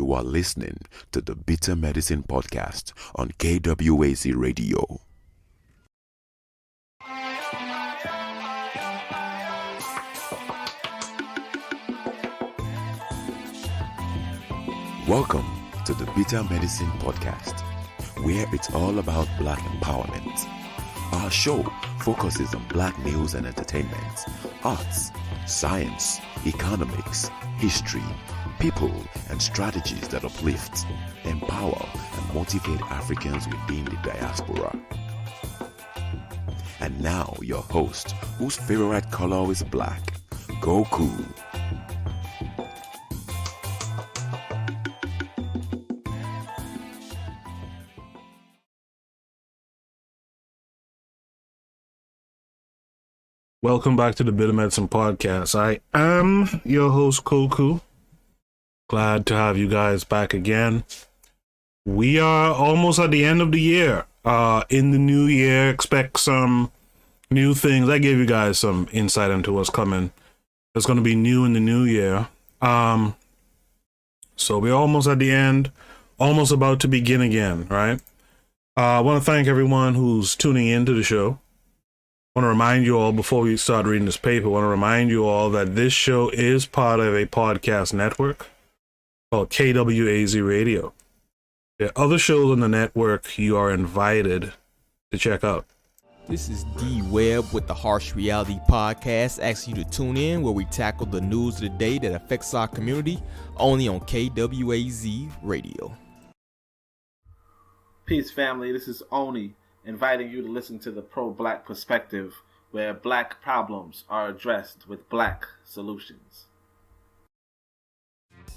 You are listening to the Bitter Medicine Podcast on KWAZ Radio. Welcome to the Bitter Medicine Podcast, where it's all about Black empowerment. Our show focuses on Black news and entertainment, arts, science, economics, history, people, and strategies that uplift, empower, and motivate Africans within the diaspora. And now, your host, whose favorite color is black, Goku. Welcome back to the Bitter Medicine Podcast. I am your host, Koku. Glad to have you guys back again. We are almost at the end of the year. In the new year, expect some new things. I gave you guys some insight into what's coming. It's going to be new in the new year. So we're almost at the end, almost about to begin again, right? I want to thank everyone who's tuning into the show. I want to remind you all, before we start reading this paper, I want to remind you all that this show is part of a podcast network called KWAZ Radio. There are other shows on the network you are invited to check out. This is W.E.B with the Harsh Reality Podcast, asking you to tune in where we tackle the news of the day that affects our community, only on KWAZ Radio. Peace, family. This is Oni, inviting you to listen to the pro-Black perspective, where Black problems are addressed with Black solutions.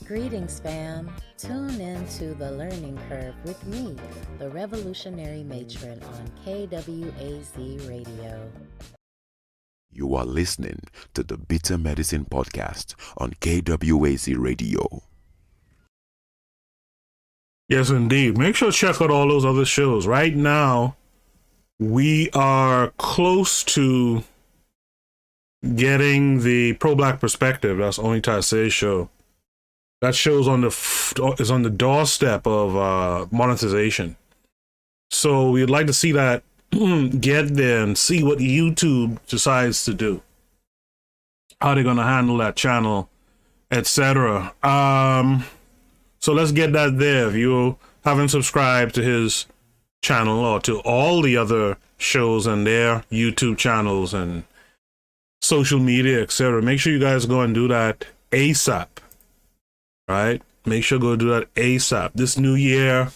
Greetings, fam. Tune in to The Learning Curve with me, the Revolutionary Matron, on KWAZ Radio. You are listening to the Bitter Medicine Podcast on KWAZ Radio. Yes, indeed. Make sure to check out all those other shows. Right now, we are close to getting the pro-Black perspective. That's Oni Taisei's show. That show's is on the doorstep of monetization. So we'd like to see that get there and see what YouTube decides to do, how they're going to handle that channel, etc. So let's get that there. If you haven't subscribed to his channel or to all the other shows and their YouTube channels and social media, etc., make sure you guys go and do that ASAP. Right? Make sure to go do that ASAP. This new year,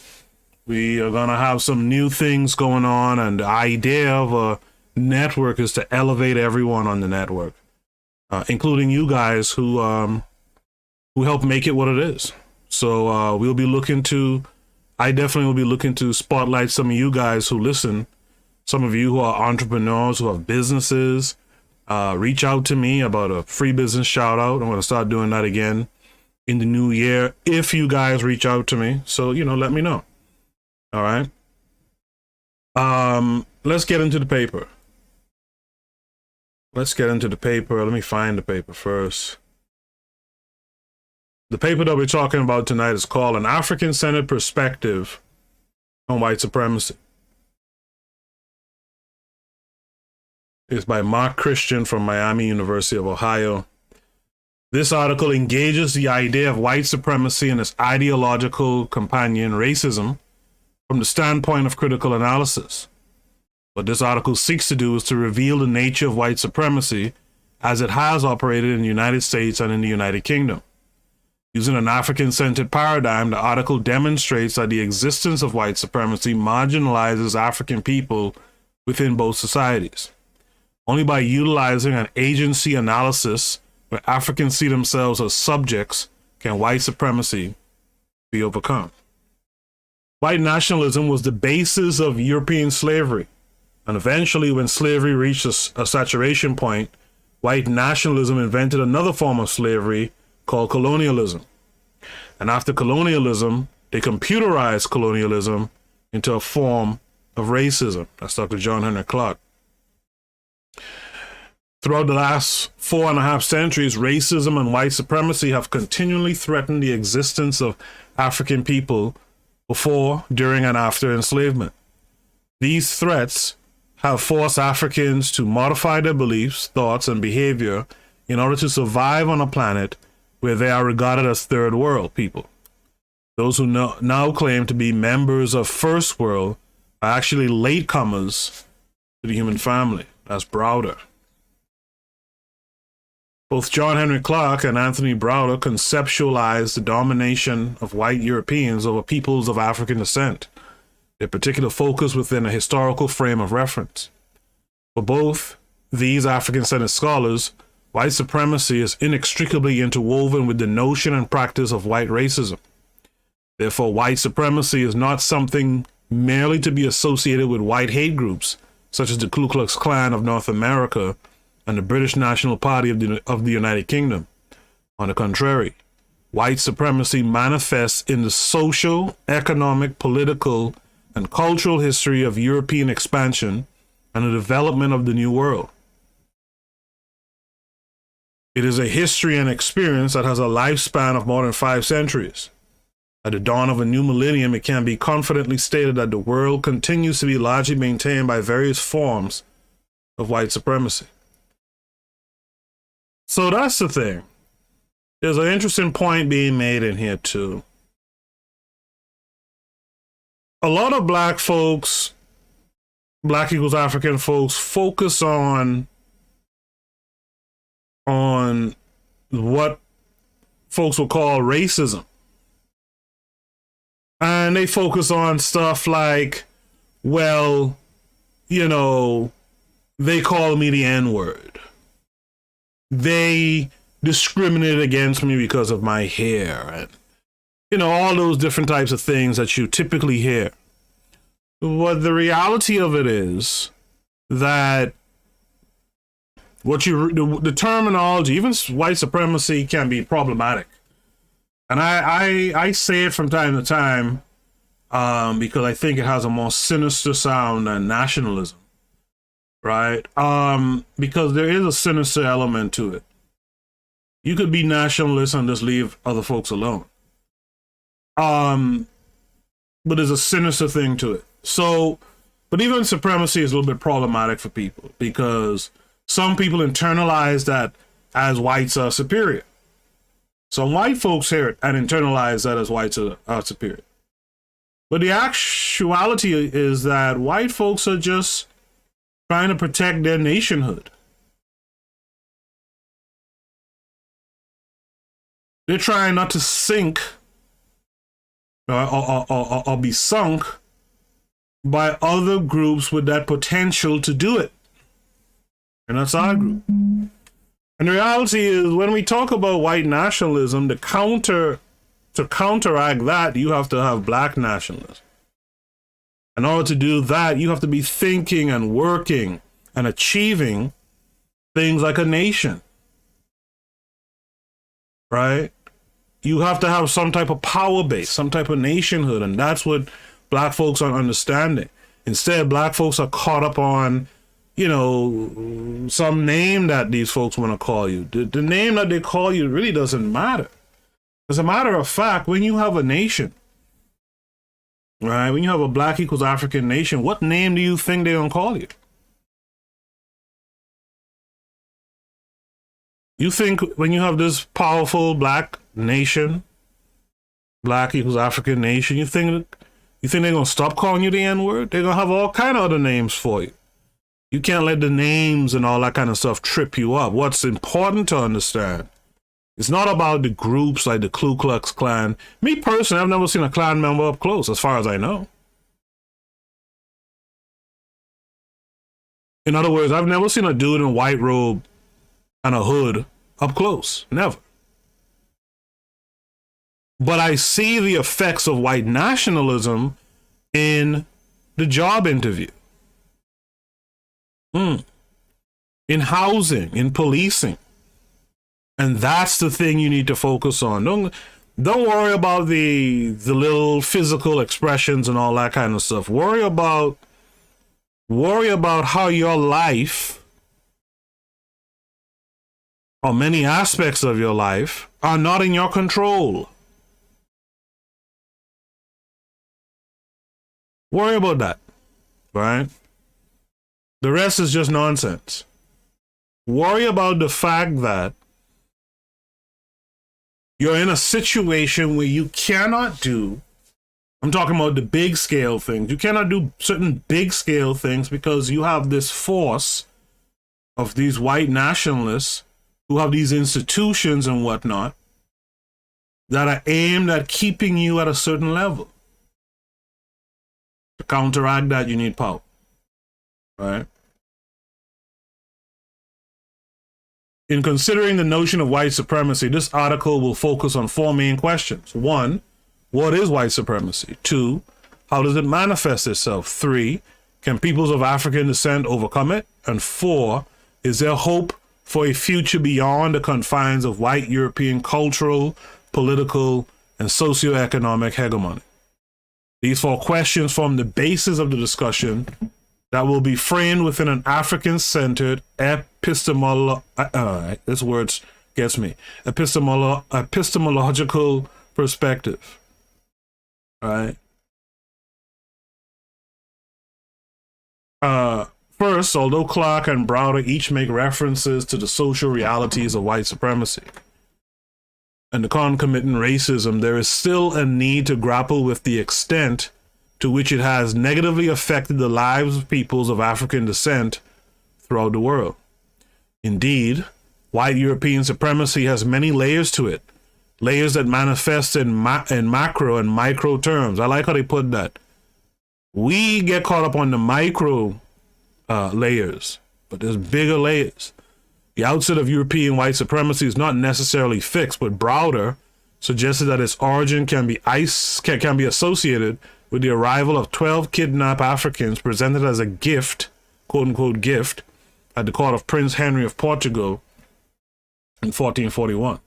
we are going to have some new things going on, and the idea of a network is to elevate everyone on the network, including you guys who help make it what it is. So I definitely will be looking to spotlight some of you guys who listen, some of you who are entrepreneurs, who have businesses. Reach out to me about a free business shout out. I'm going to start doing that again in the new year, if you guys reach out to me. So, let me know. All right. Let's get into the paper. Let me find the paper first. The paper that we're talking about tonight is called An African-Centered Perspective on White Supremacy. It's by Mark Christian from Miami University of Ohio. This article engages the idea of white supremacy and its ideological companion, racism, from the standpoint of critical analysis. What this article seeks to do is to reveal the nature of white supremacy as it has operated in the United States and in the United Kingdom. Using an African-centered paradigm, the article demonstrates that the existence of white supremacy marginalizes African people within both societies. Only by utilizing an agency analysis where Africans see themselves as subjects can white supremacy be overcome. White nationalism was the basis of European slavery, and eventually, when slavery reached a saturation point, white nationalism invented another form of slavery called colonialism. And after colonialism, they computerized colonialism into a form of racism. That's Dr. John Henrik Clarke. Throughout the last 4.5 centuries, racism and white supremacy have continually threatened the existence of African people before, during, and after enslavement. These threats have forced Africans to modify their beliefs, thoughts, and behavior in order to survive on a planet where they are regarded as third world people. Those who now claim to be members of first world are actually latecomers to the human family. That's Browder. Both John Henry Clarke and Anthony Browder conceptualized the domination of white Europeans over peoples of African descent, their particular focus within a historical frame of reference. For both these African-centered scholars, white supremacy is inextricably interwoven with the notion and practice of white racism. Therefore, white supremacy is not something merely to be associated with white hate groups, such as the Ku Klux Klan of North America and the British National Party of the United Kingdom. On the contrary, white supremacy manifests in the social, economic, political, and cultural history of European expansion and the development of the New World. It is a history and experience that has a lifespan of more than 5 centuries. At the dawn of a new millennium, it can be confidently stated that the world continues to be largely maintained by various forms of white supremacy. So that's the thing. There's an interesting point being made in here too. A lot of black folks, Black equals African folks, focus on what folks will call racism. And they focus on stuff like, well, you know, they call me the N-word. They discriminated against me because of my hair, and, you know, all those different types of things that you typically hear. But the reality of it is that the terminology, even white supremacy, can be problematic. And I say it from time to time because I think it has a more sinister sound than nationalism, right? Because there is a sinister element to it. You could be nationalist and just leave other folks alone. But there's a sinister thing to it. So, but even supremacy is a little bit problematic for people because some people internalize that as whites are superior. Some white folks hear it and internalize that as whites are superior. But the actuality is that white folks are just trying to protect their nationhood. They're trying not to sink or be sunk by other groups with that potential to do it. And that's our group. And the reality is, when we talk about white nationalism, to counteract that, you have to have black nationalism. In order to do that, you have to be thinking and working and achieving things like a nation. Right? You have to have some type of power base, some type of nationhood, and that's what black folks are understanding. Instead, black folks are caught up on, you know, some name that these folks want to call you. The name that they call you really doesn't matter. As a matter of fact, when you have a nation, right, when you have a Black equals African nation, what name do you think they're going to call you? You think when you have this powerful black nation, Black equals African nation, you think they're going to stop calling you the N-word? They're going to have all kind of other names for you. You can't let the names and all that kind of stuff trip you up. What's important to understand, it's not about the groups like the Ku Klux Klan. Me personally, I've never seen a Klan member up close, as far as I know. In other words, I've never seen a dude in a white robe and a hood up close. Never. But I see the effects of white nationalism in the job interview. In housing, in policing. And that's the thing you need to focus on. Don't worry about the little physical expressions and all that kind of stuff. Worry about how your life or many aspects of your life are not in your control. Worry about that, right? The rest is just nonsense. Worry about the fact that you're in a situation where you cannot do, I'm talking about the big scale things. You cannot do certain big scale things because you have this force of these white nationalists who have these institutions and whatnot that are aimed at keeping you at a certain level. To counteract that, you need power, right? In considering the notion of white supremacy, this article will focus on four main questions. 1, what is white supremacy? 2, how does it manifest itself? 3, can peoples of African descent overcome it? And 4, is there hope for a future beyond the confines of white European cultural, political, and socioeconomic hegemony? These 4 questions form the basis of the discussion that will be framed within an African-centered epistemological perspective. All right. First, although Clark and Browder each make references to the social realities of white supremacy and the concomitant racism, there is still a need to grapple with the extent to which it has negatively affected the lives of peoples of African descent throughout the world. Indeed, white European supremacy has many layers to it, layers that manifest in macro and micro terms. I like how they put that. We get caught up on the micro layers, but there's bigger layers. The outset of European white supremacy is not necessarily fixed, but Browder suggested that its origin can be associated with the arrival of 12 kidnapped Africans presented as a gift, quote-unquote gift, at the court of Prince Henry of Portugal in 1441.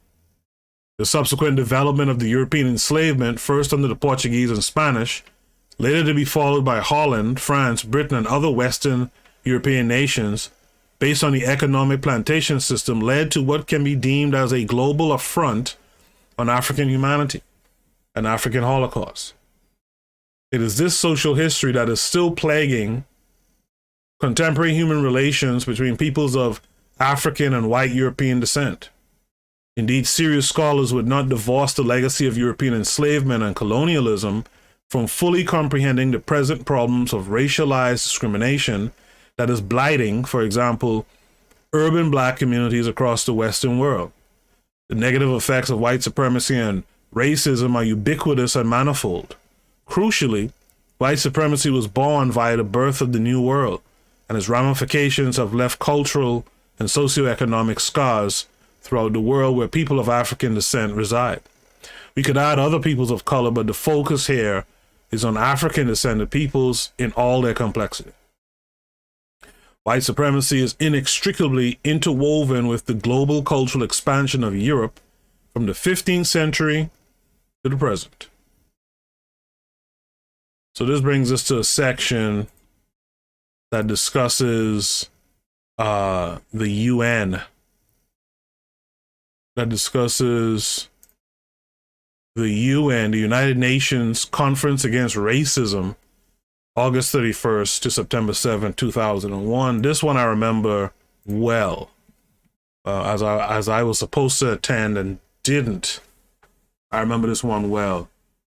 The subsequent development of the European enslavement, first under the Portuguese and Spanish, later to be followed by Holland, France, Britain, and other Western European nations, based on the economic plantation system, led to what can be deemed as a global affront on African humanity, an African Holocaust. It is this social history that is still plaguing contemporary human relations between peoples of African and white European descent. Indeed, serious scholars would not divorce the legacy of European enslavement and colonialism from fully comprehending the present problems of racialized discrimination that is blighting, for example, urban black communities across the Western world. The negative effects of white supremacy and racism are ubiquitous and manifold. Crucially, white supremacy was born via the birth of the New World, and its ramifications have left cultural and socioeconomic scars throughout the world where people of African descent reside. We could add other peoples of color, but the focus here is on African descended peoples in all their complexity. White supremacy is inextricably interwoven with the global cultural expansion of Europe from the 15th century to the present. So this brings us to a section that discusses the UN, the United Nations Conference Against Racism, August 31st to September 7th, 2001. This one I remember well, as I was supposed to attend and didn't. I remember this one well.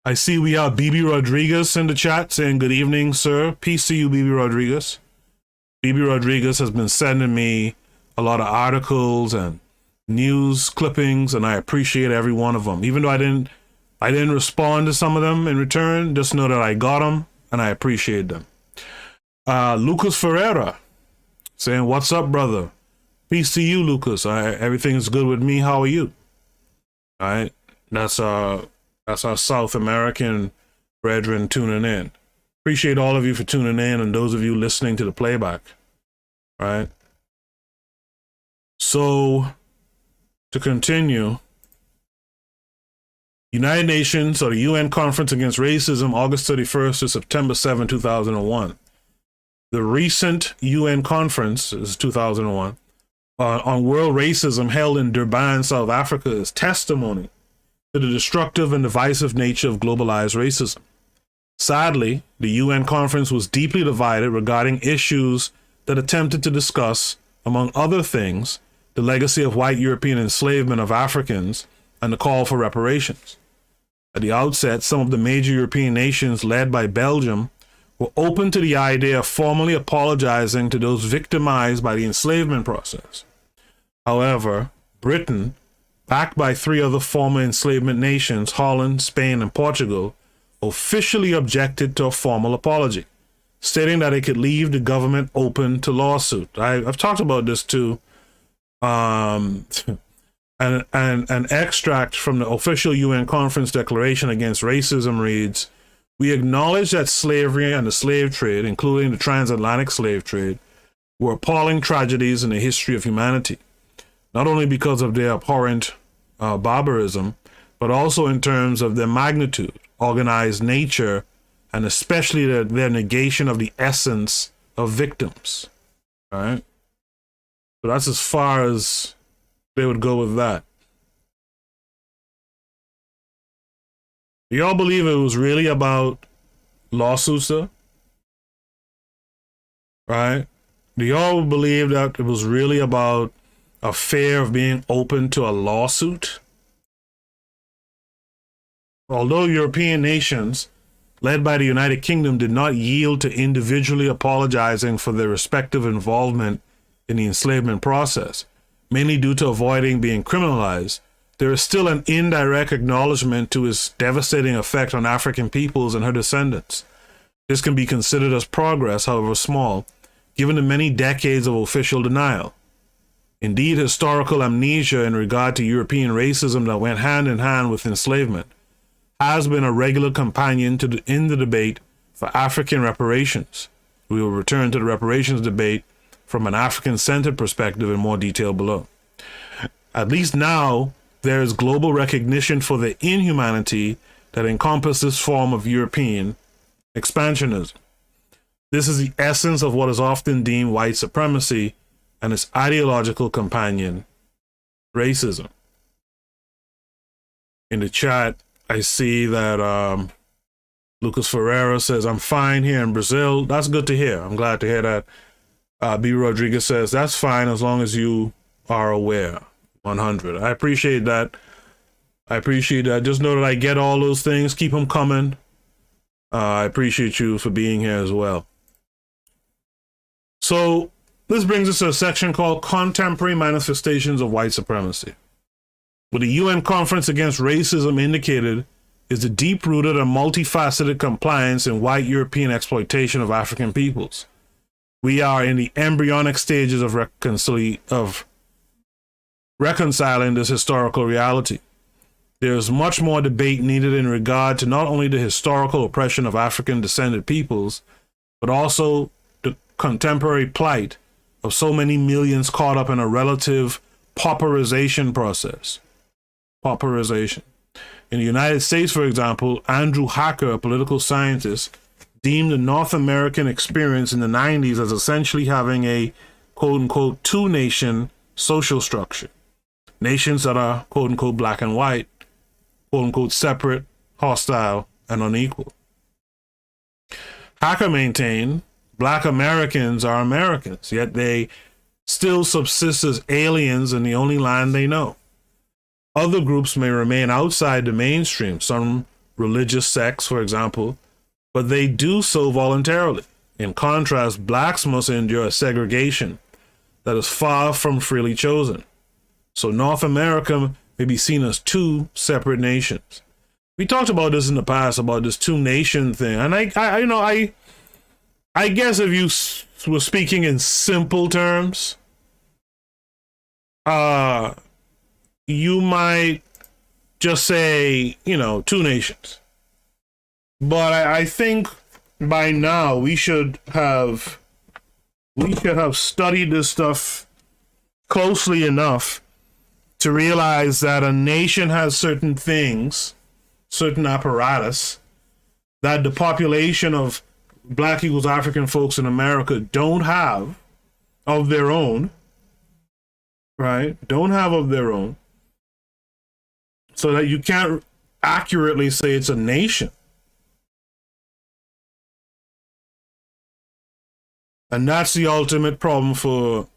I see we have BB Rodriguez in the chat saying good evening, sir. Peace to you, BB Rodriguez. BB Rodriguez has been sending me a lot of articles and news clippings, and I appreciate every one of them. Even though I didn't respond to some of them in return, just know that I got them and I appreciate them. Lucas Ferreira saying, what's up, brother? Peace to you, Lucas. Everything is good with me. How are you? All right. That's our South American brethren tuning in. Appreciate all of you for tuning in and those of you listening to the playback. All right. So, to continue, United Nations, or the UN Conference Against Racism, August 31st to September 7, 2001. The recent UN conference is 2001. on world racism held in Durban, South Africa, is testimony to the destructive and divisive nature of globalized racism. Sadly, the UN conference was deeply divided regarding issues that attempted to discuss, among other things, the legacy of white European enslavement of Africans and the call for reparations. At the outset, some of the major European nations, led by Belgium, were open to the idea of formally apologizing to those victimized by the enslavement process. However, Britain, backed by 3 other former enslavement nations, Holland, Spain, and Portugal, officially objected to a formal apology, stating that it could leave the government open to lawsuit. I've talked about this too. An extract from the official UN conference declaration against racism reads, "We acknowledge that slavery and the slave trade, including the transatlantic slave trade, were appalling tragedies in the history of humanity, not only because of their abhorrent barbarism, but also in terms of their magnitude, organized nature, and especially their negation of the essence of victims." All right? So that's as far as they would go with that. Do y'all believe it was really about lawsuits, though? Right? Do y'all believe that it was really about a fear of being open to a lawsuit? Although European nations, led by the United Kingdom, did not yield to individually apologizing for their respective involvement in the enslavement process, mainly due to avoiding being criminalized, there is still an indirect acknowledgement to its devastating effect on African peoples and her descendants. This can be considered as progress, however small, given the many decades of official denial. Indeed, historical amnesia in regard to European racism that went hand in hand with enslavement has been a regular companion in the debate for African reparations. We will return to the reparations debate from an African-centered perspective in more detail below. At least now, there is global recognition for the inhumanity that encompasses this form of European expansionism. This is the essence of what is often deemed white supremacy and its ideological companion, racism. In the chat, I see that Lucas Ferreira says, "I'm fine here in Brazil." That's good to hear. I'm glad to hear that. B. Rodriguez says, "That's fine as long as you are aware." 100. I appreciate that. Just know that I get all those things. Keep them coming. I appreciate you for being here as well. So this brings us to a section called Contemporary Manifestations of White Supremacy. What the UN Conference Against Racism indicated is the deep-rooted and multifaceted compliance in white European exploitation of African peoples. We are in the embryonic stages of reconciling this historical reality. There is much more debate needed in regard to not only the historical oppression of African-descended peoples, but also the contemporary plight of so many millions caught up in a relative pauperization process. Pauperization. In the United States, for example, Andrew Hacker, a political scientist, deemed the North American experience in the 90s as essentially having a quote-unquote two-nation social structure. Nations that are quote-unquote black and white, quote-unquote separate, hostile, and unequal. Hacker maintained black Americans are Americans, yet they still subsist as aliens in the only land they know. Other groups may remain outside the mainstream, some religious sects, for example, but they do so voluntarily. In contrast, blacks must endure a segregation that is far from freely chosen. So North America may be seen as two separate nations. We talked about this in the past, about this two-nation thing, and I guess if you were speaking in simple terms, you might just say, two nations. But I think by now we should have studied this stuff closely enough to realize that a nation has certain things, certain apparatus, that the population of Black equals African folks in America don't have of their own. right, don't have of their own, so that you can't accurately say it's a nation. And that's the ultimate problem for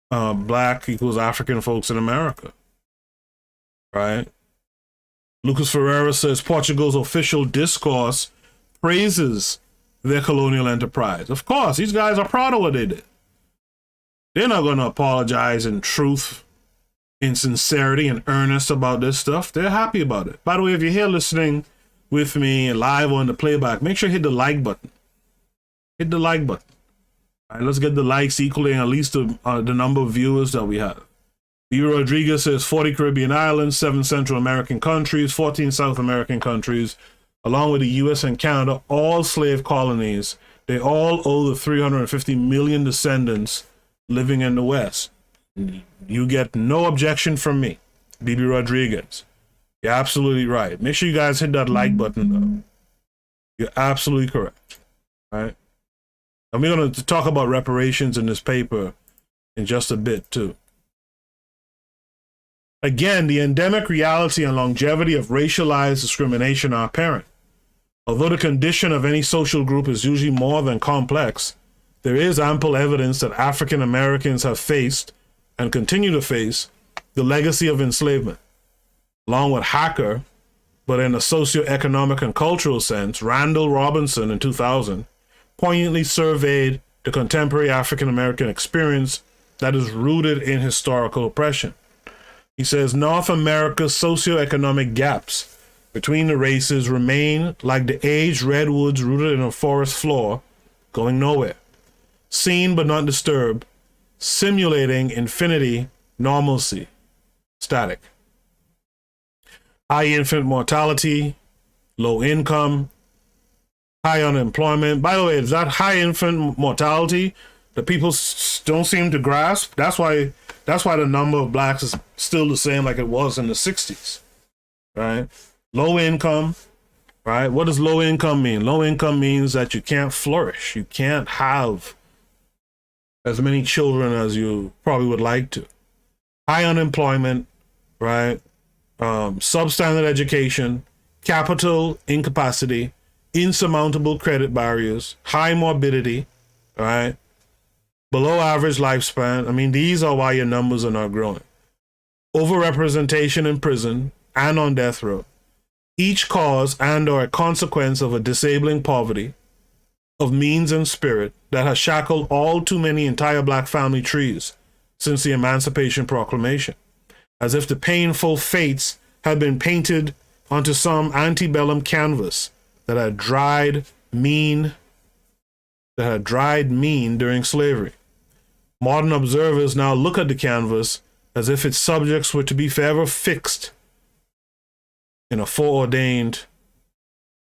Black equals African folks in America, right? Lucas Ferreira says Portugal's official discourse praises their colonial enterprise. Of course, these guys are proud of what they did. They're not going to apologize in truth, in sincerity, and earnest about this stuff. They're happy about it. By the way, if you're here listening with me live on the playback, make sure you hit the like button. Hit the like button. All right, let's get the likes equaling at least the number of viewers that we have. B. Rodriguez says 40 Caribbean islands, 7 Central American countries, 14 South American countries, along with the U.S. and Canada, all slave colonies. They all owe the 350 million descendants living in the West. You get no objection from me, B.B. Rodriguez. You're absolutely right. Make sure you guys hit that like button, though. You're absolutely correct. All right? And we're going to talk about reparations in this paper in just a bit, too. Again, the endemic reality and longevity of racialized discrimination are apparent. Although the condition of any social group is usually more than complex, there is ample evidence that African Americans have faced and continue to face the legacy of enslavement. Along with Hacker, but in a socioeconomic and cultural sense, Randall Robinson in 2000 poignantly surveyed the contemporary African American experience that is rooted in historical oppression. He says North America's socioeconomic gaps between the races remain like the aged redwoods rooted in a forest floor, going nowhere. Seen but not disturbed, simulating infinity, normalcy, static. High infant mortality, low income, high unemployment. By the way, is that high infant mortality that people don't seem to grasp? That's why the number of blacks is still the same like it was in the 60s, right? Low income, right? What does low income mean? Low income means that you can't flourish. You can't have as many children as you probably would like to. High unemployment, right? Substandard education, capital incapacity, insurmountable credit barriers, high morbidity, right? Below average lifespan. I mean, these are why your numbers are not growing. Overrepresentation in prison and on death row. Each cause and or a consequence of a disabling poverty of means and spirit that has shackled all too many entire black family trees since the Emancipation Proclamation, as if the painful fates had been painted onto some antebellum canvas that had dried mean during slavery. Modern observers now look at the canvas as if its subjects were to be forever fixed in a foreordained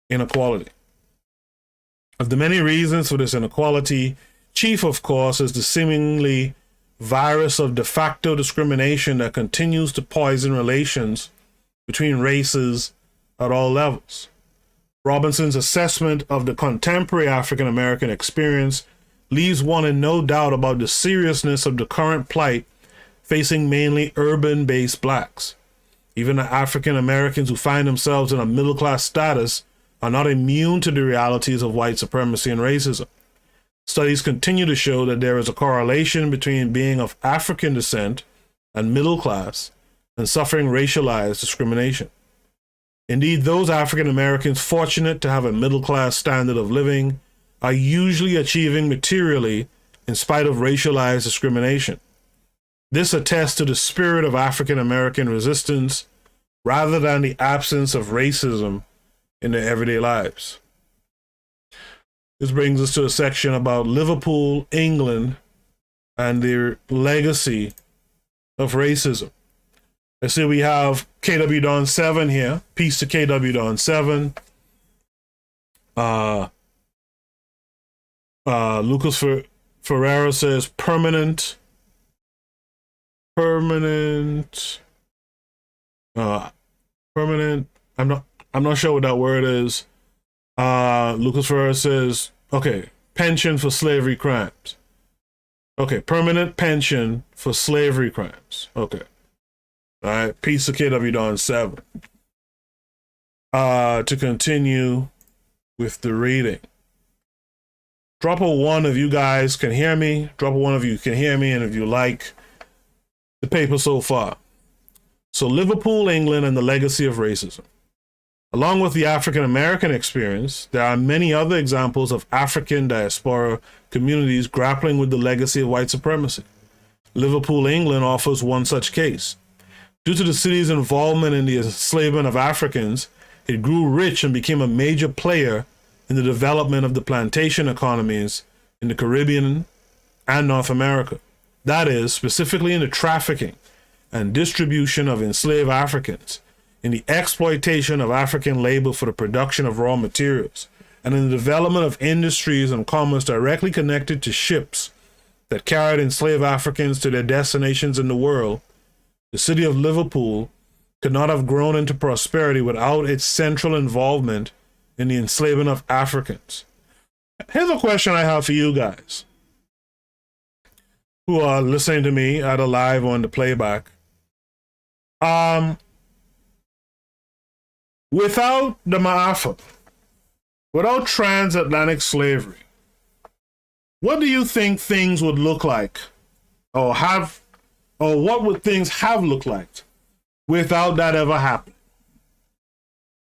inequality. Of the many reasons for this inequality, chief, of course, is the seemingly virus of de facto discrimination that continues to poison relations between races at all levels. Robinson's assessment of the contemporary African American experience leaves one in no doubt about the seriousness of the current plight facing mainly urban-based blacks. Even the African Americans who find themselves in a middle-class status are not immune to the realities of white supremacy and racism. Studies continue to show that there is a correlation between being of African descent and middle class and suffering racialized discrimination. Indeed, those African Americans fortunate to have a middle-class standard of living are usually achieving materially in spite of racialized discrimination. This attests to the spirit of African American resistance rather than the absence of racism in their everyday lives. This brings us to a section about Liverpool, England, and their legacy of racism. Let's see, we have KW Don 7 here. Peace to KW Don 7. Lucas Ferreira says permanent. I'm not sure what that word is. Lucas Ferreira says, okay, pension for slavery crimes. Okay, permanent pension for slavery crimes. Okay. All right, piece of KW Dawn 7. To continue with the reading. Drop a 1 if you guys can hear me. Drop a 1 if you can hear me, and if you like the paper so far. So, Liverpool, England, and the legacy of racism. Along with the African American experience, there are many other examples of African diaspora communities grappling with the legacy of white supremacy. Liverpool, England offers one such case. Due to the city's involvement in the enslavement of Africans, it grew rich and became a major player in the development of the plantation economies in the Caribbean and North America. That is, specifically in the trafficking and distribution of enslaved Africans, in the exploitation of African labor for the production of raw materials, and in the development of industries and commerce directly connected to ships that carried enslaved Africans to their destinations in the world. The city of Liverpool could not have grown into prosperity without its central involvement in the enslavement of Africans. Here's a question I have for you guys who are listening to me either live or in the playback. Without the Ma'afa, without transatlantic slavery, what do you think things would look like, or what would things have looked like without that ever happening?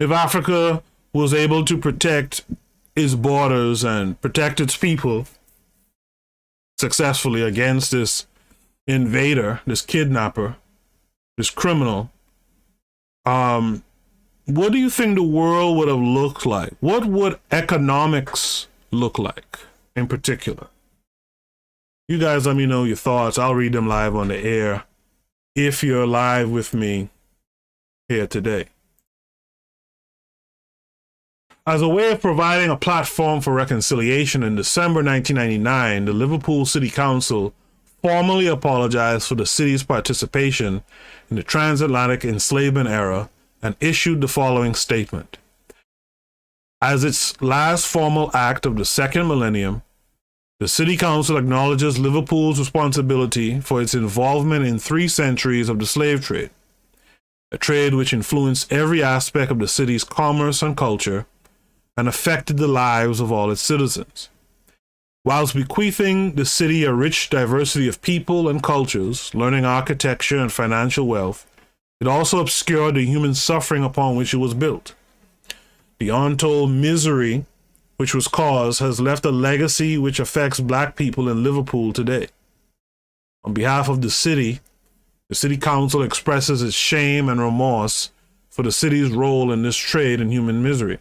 If Africa was able to protect its borders and protect its people successfully against this invader, this kidnapper, this criminal, what do you think the world would have looked like? What would economics look like in particular? You guys let me know your thoughts. I'll read them live on the air if you're live with me here today. As a way of providing a platform for reconciliation, in December 1999, the Liverpool City Council formally apologized for the city's participation in the transatlantic enslavement era and issued the following statement. As its last formal act of the second millennium, the City Council acknowledges Liverpool's responsibility for its involvement in 3 centuries of the slave trade, a trade which influenced every aspect of the city's commerce and culture and affected the lives of all its citizens. Whilst bequeathing the city a rich diversity of people and cultures, learning, architecture, and financial wealth, it also obscured the human suffering upon which it was built. The untold misery which was caused has left a legacy which affects Black people in Liverpool today. On behalf of the city council expresses its shame and remorse for the city's role in this trade in human misery.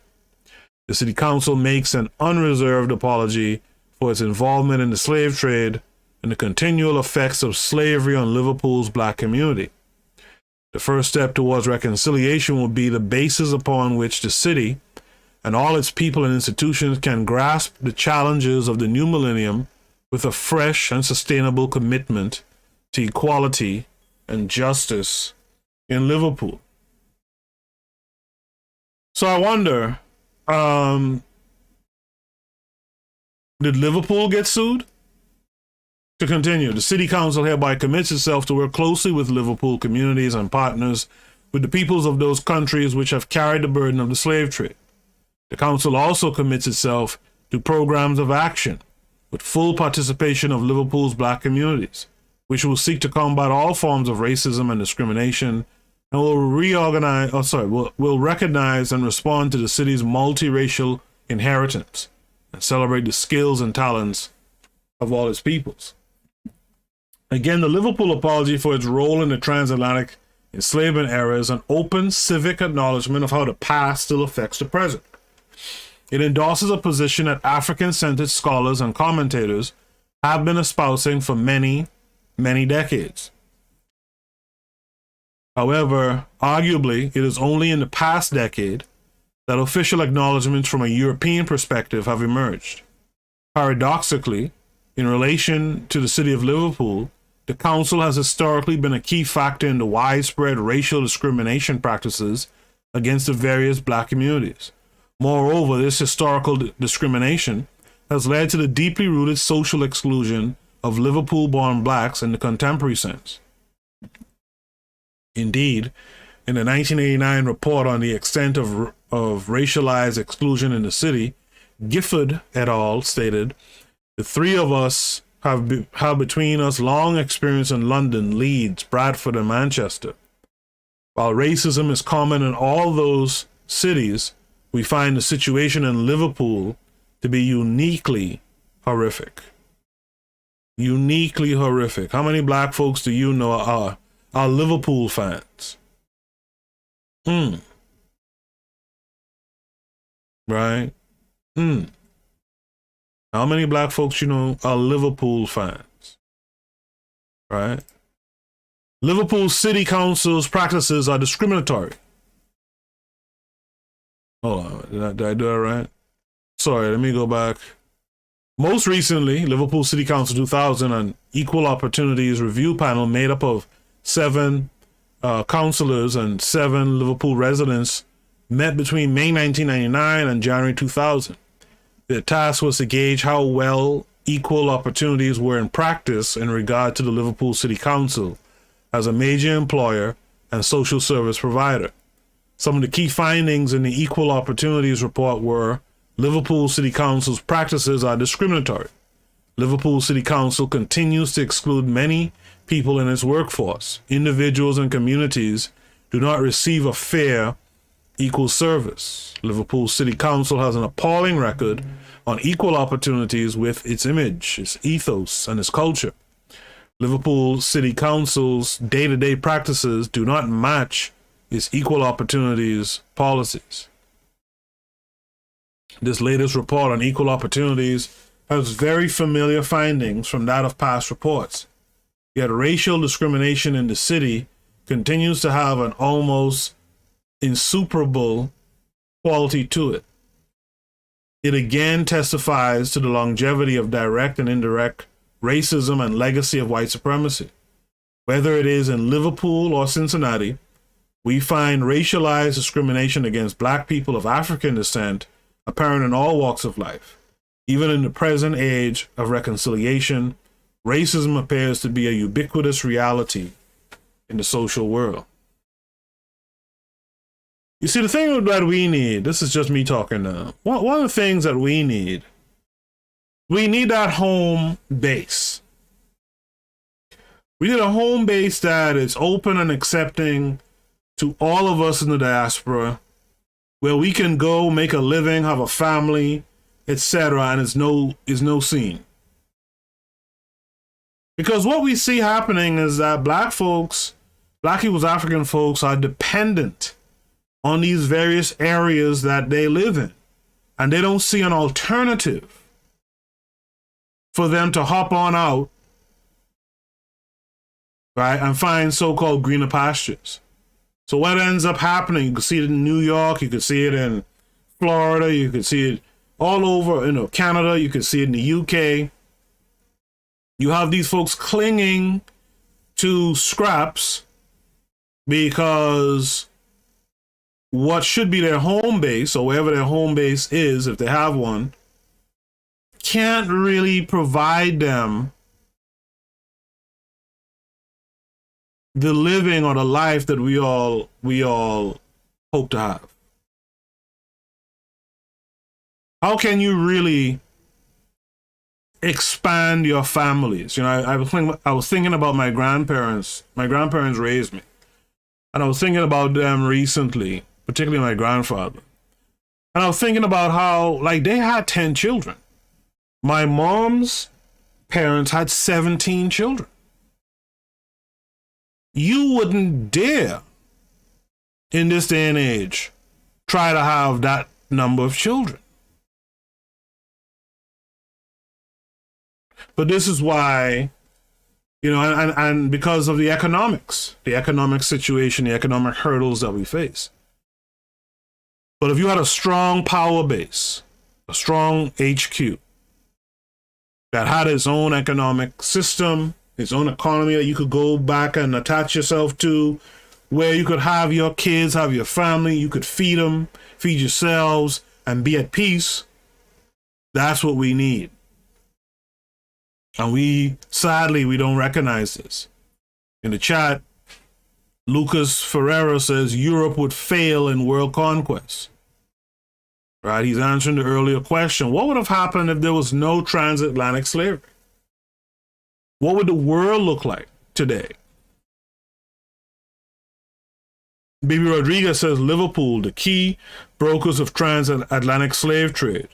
The city council makes an unreserved apology for its involvement in the slave trade and the continual effects of slavery on Liverpool's Black community. The first step towards reconciliation will be the basis upon which the city and all its people and institutions can grasp the challenges of the new millennium with a fresh and sustainable commitment to equality and justice in Liverpool. So I wonder, did Liverpool get sued? To continue, the City Council hereby commits itself to work closely with Liverpool communities and partners with the peoples of those countries which have carried the burden of the slave trade. The Council also commits itself to programs of action with full participation of Liverpool's Black communities, which will seek to combat all forms of racism and discrimination, and will recognize and respond to the city's multiracial inheritance and celebrate the skills and talents of all its peoples. Again, the Liverpool apology for its role in the transatlantic enslavement era is an open civic acknowledgement of how the past still affects the present. It endorses a position that African-centered scholars and commentators have been espousing for many, many decades. However, arguably, it is only in the past decade that official acknowledgments from a European perspective have emerged. Paradoxically, in relation to the city of Liverpool, the council has historically been a key factor in the widespread racial discrimination practices against the various Black communities. Moreover, this historical discrimination has led to the deeply rooted social exclusion of Liverpool-born blacks in the contemporary sense. Indeed, in the 1989 report on the extent of racialized exclusion in the city, Gifford et al. Stated, "The three of us have between us long experience in London, Leeds, Bradford, and Manchester. While racism is common in all those cities, we find the situation in Liverpool to be uniquely horrific." Uniquely horrific. How many black folks do you know are Liverpool fans? Right? How many black folks you know are Liverpool fans? Right? Liverpool City Council's practices are discriminatory. Hold on, did I do that right? Sorry, let me go back. Most recently, Liverpool City Council 2000, an equal opportunities review panel made up of 7 councillors and 7 Liverpool residents met between May 1999 and January 2000. Their task was to gauge how well equal opportunities were in practice in regard to the Liverpool City Council as a major employer and social service provider. Some of the key findings in the Equal Opportunities Report were: Liverpool City Council's practices are discriminatory. Liverpool City Council continues to exclude many people in its workforce. Individuals and communities do not receive a fair, equal service. Liverpool City Council has an appalling record on equal opportunities with its image, its ethos, and its culture. Liverpool City Council's day-to-day practices do not match its equal opportunities policies. This latest report on equal opportunities has very familiar findings from that of past reports. Yet racial discrimination in the city continues to have an almost insuperable quality to it. It again testifies to the longevity of direct and indirect racism and legacy of white supremacy. Whether it is in Liverpool or Cincinnati, we find racialized discrimination against black people of African descent apparent in all walks of life. Even in the present age of reconciliation, racism appears to be a ubiquitous reality in the social world. You see, the thing that we need, this is just me talking now, one of the things that we need that home base. We need a home base that is open and accepting to all of us in the diaspora, where we can go make a living, have a family, etc., and is no scene. Because what we see happening is that black people's African folks are dependent on these various areas that they live in, and they don't see an alternative for them to hop on out, right, and find so-called greener pastures. So what ends up happening, you can see it in New York, you can see it in Florida, you can see it all over, Canada, you can see it in the UK. You have these folks clinging to scraps because what should be their home base, or wherever their home base is, if they have one, can't really provide them the living or the life that we all hope to have. How can you really expand your families? I was thinking about my grandparents. My grandparents raised me, and I was thinking about them recently, particularly my grandfather. And I was thinking about how, they had 10 children. My mom's parents had 17 children. You wouldn't dare, in this day and age, try to have that number of children. But this is why, and because of the economic situation, the economic hurdles that we face. But if you had a strong power base, a strong HQ, that had its own economic system, its own economy that you could go back and attach yourself to, where you could have your kids, have your family, you could feed them, feed yourselves, and be at peace, that's what we need. And sadly, we don't recognize this. In the chat, Lucas Ferreira says Europe would fail in world conquest. Right? He's answering the earlier question. What would have happened if there was no transatlantic slavery? What would the world look like today? Baby Rodriguez says Liverpool, the key brokers of transatlantic slave trade,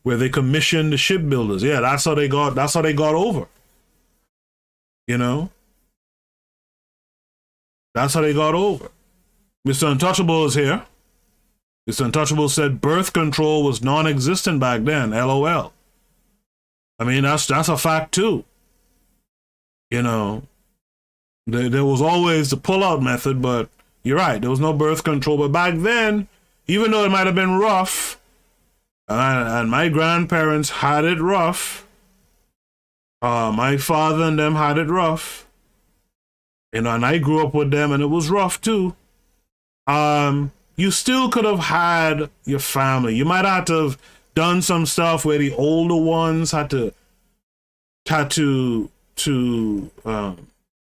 where they commissioned the shipbuilders. Yeah, that's how they got over. You know? That's how they got over. Mr. Untouchable is here. Mr. Untouchable said birth control was non-existent back then. LOL. I mean, that's a fact too. You know, there was always the pull-out method, but you're right, there was no birth control. But back then, even though it might have been rough, and my grandparents had it rough, my father and them had it rough, you know, and I grew up with them, and it was rough too. You still could have had your family. You might have to have done some stuff where the older ones had to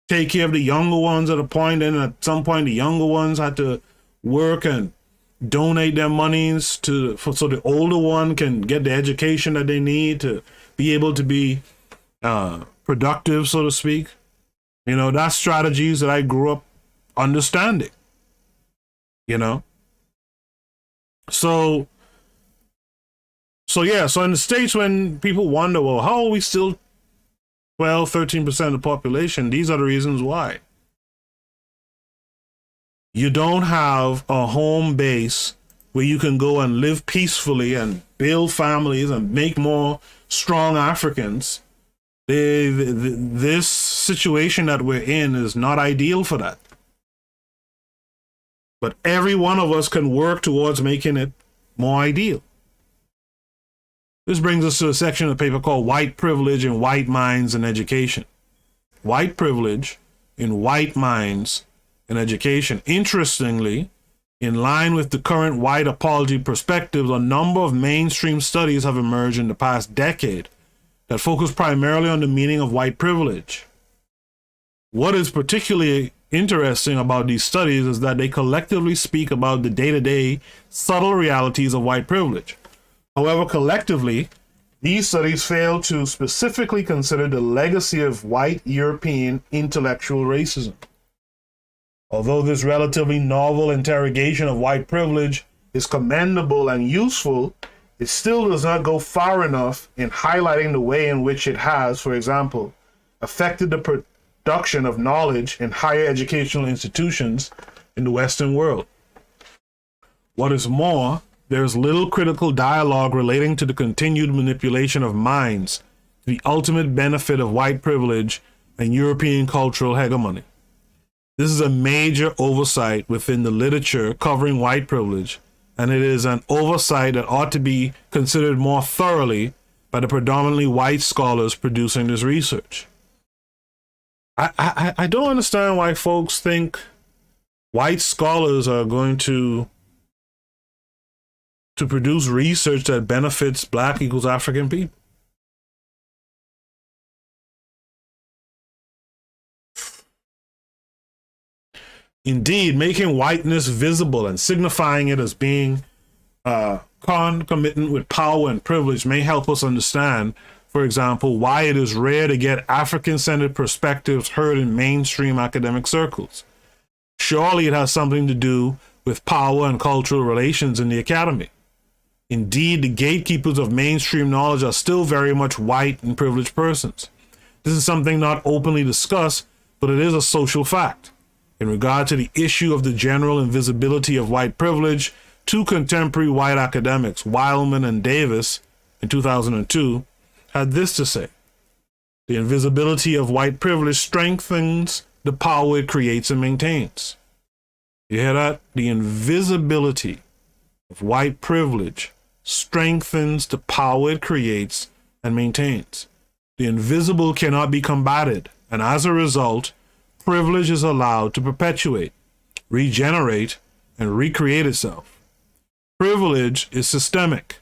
take care of the younger ones at a point, and at some point the younger ones had to work and donate their monies so the older one can get the education that they need to be able to be productive, so to speak. You know, that's strategies that I grew up understanding. You know? So in the States, when people wonder, well, how are we still 13% of the population? These are the reasons why. You don't have a home base where you can go and live peacefully and build families and make more strong Africans. This situation that we're in is not ideal for that. But every one of us can work towards making it more ideal. This brings us to a section of the paper called White Privilege in White Minds and Education. White privilege in white minds and education. Interestingly, in line with the current white apology perspectives, a number of mainstream studies have emerged in the past decade that focus primarily on the meaning of white privilege. What is particularly interesting about these studies is that they collectively speak about the day-to-day subtle realities of white privilege. However, collectively, these studies fail to specifically consider the legacy of white European intellectual racism. Although this relatively novel interrogation of white privilege is commendable and useful, it still does not go far enough in highlighting the way in which it has, for example, affected the production of knowledge in higher educational institutions in the Western world. What is more, there is little critical dialogue relating to the continued manipulation of minds, the ultimate benefit of white privilege and European cultural hegemony. This is a major oversight within the literature covering white privilege, and it is an oversight that ought to be considered more thoroughly by the predominantly white scholars producing this research. I don't understand why folks think white scholars are going to produce research that benefits Black equals African people. Indeed, making whiteness visible and signifying it as being concomitant with power and privilege may help us understand, for example, why it is rare to get African-centered perspectives heard in mainstream academic circles. Surely it has something to do with power and cultural relations in the academy. Indeed, the gatekeepers of mainstream knowledge are still very much white and privileged persons. This is something not openly discussed, but it is a social fact. In regard to the issue of the general invisibility of white privilege, two contemporary white academics, Wildman and Davis, in 2002, had this to say: the invisibility of white privilege strengthens the power it creates and maintains. You hear that? The invisibility of white privilege strengthens the power it creates and maintains. The invisible cannot be combated, and as a result, privilege is allowed to perpetuate, regenerate, and recreate itself. Privilege is systemic,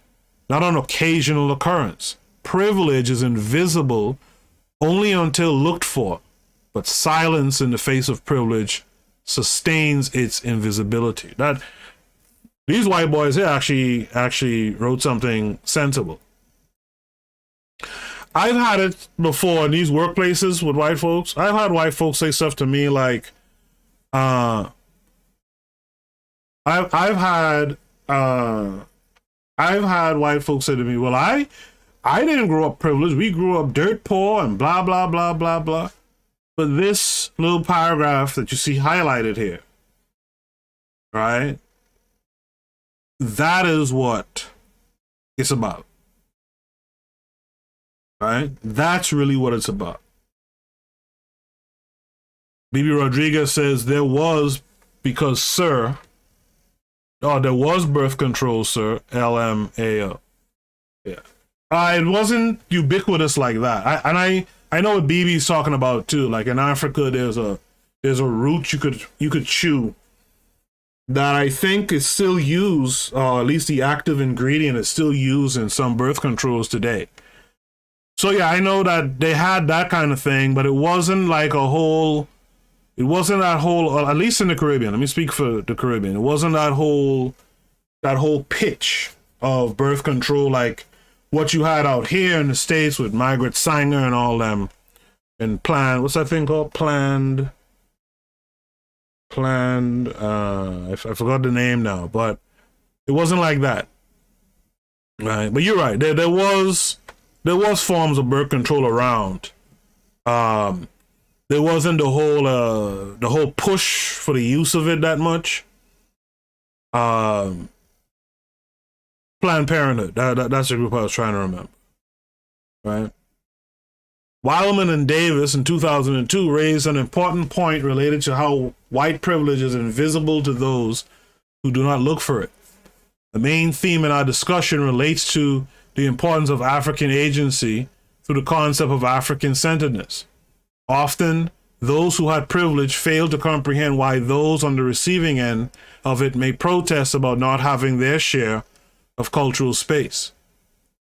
not an occasional occurrence. Privilege is invisible only until looked for, but silence in the face of privilege sustains its invisibility. That these white boys here actually wrote something sensible. I've had it before in these workplaces with white folks. I've had white folks say stuff to me like, I've had white folks say to me, well, I didn't grow up privileged. We grew up dirt poor and blah, blah, blah, blah, blah. But this little paragraph that you see highlighted here, right? That is what it's about. Right? That's really what it's about. BB Rodriguez says there was birth control, sir. LMAO. Yeah. It wasn't ubiquitous like that. I know what BB's talking about too. Like in Africa, there's a root you could chew that I think is still used, or at least the active ingredient is still used in some birth controls today. So yeah, I know that they had that kind of thing, but it wasn't like that whole, at least in the Caribbean. Let me speak for the Caribbean. It wasn't that whole pitch of birth control like what you had out here in the States with Margaret Sanger and all them, and what's that thing called? Planned, I forgot the name now, but it wasn't like that. Right. But you're right. There was forms of birth control around. There wasn't the whole push for the use of it that much. Planned Parenthood. That's the group I was trying to remember. Right. Wildman and Davis in 2002 raised an important point related to how white privilege is invisible to those who do not look for it. The main theme in our discussion relates to the importance of African agency through the concept of African-centeredness. Often, those who had privilege fail to comprehend why those on the receiving end of it may protest about not having their share of cultural space.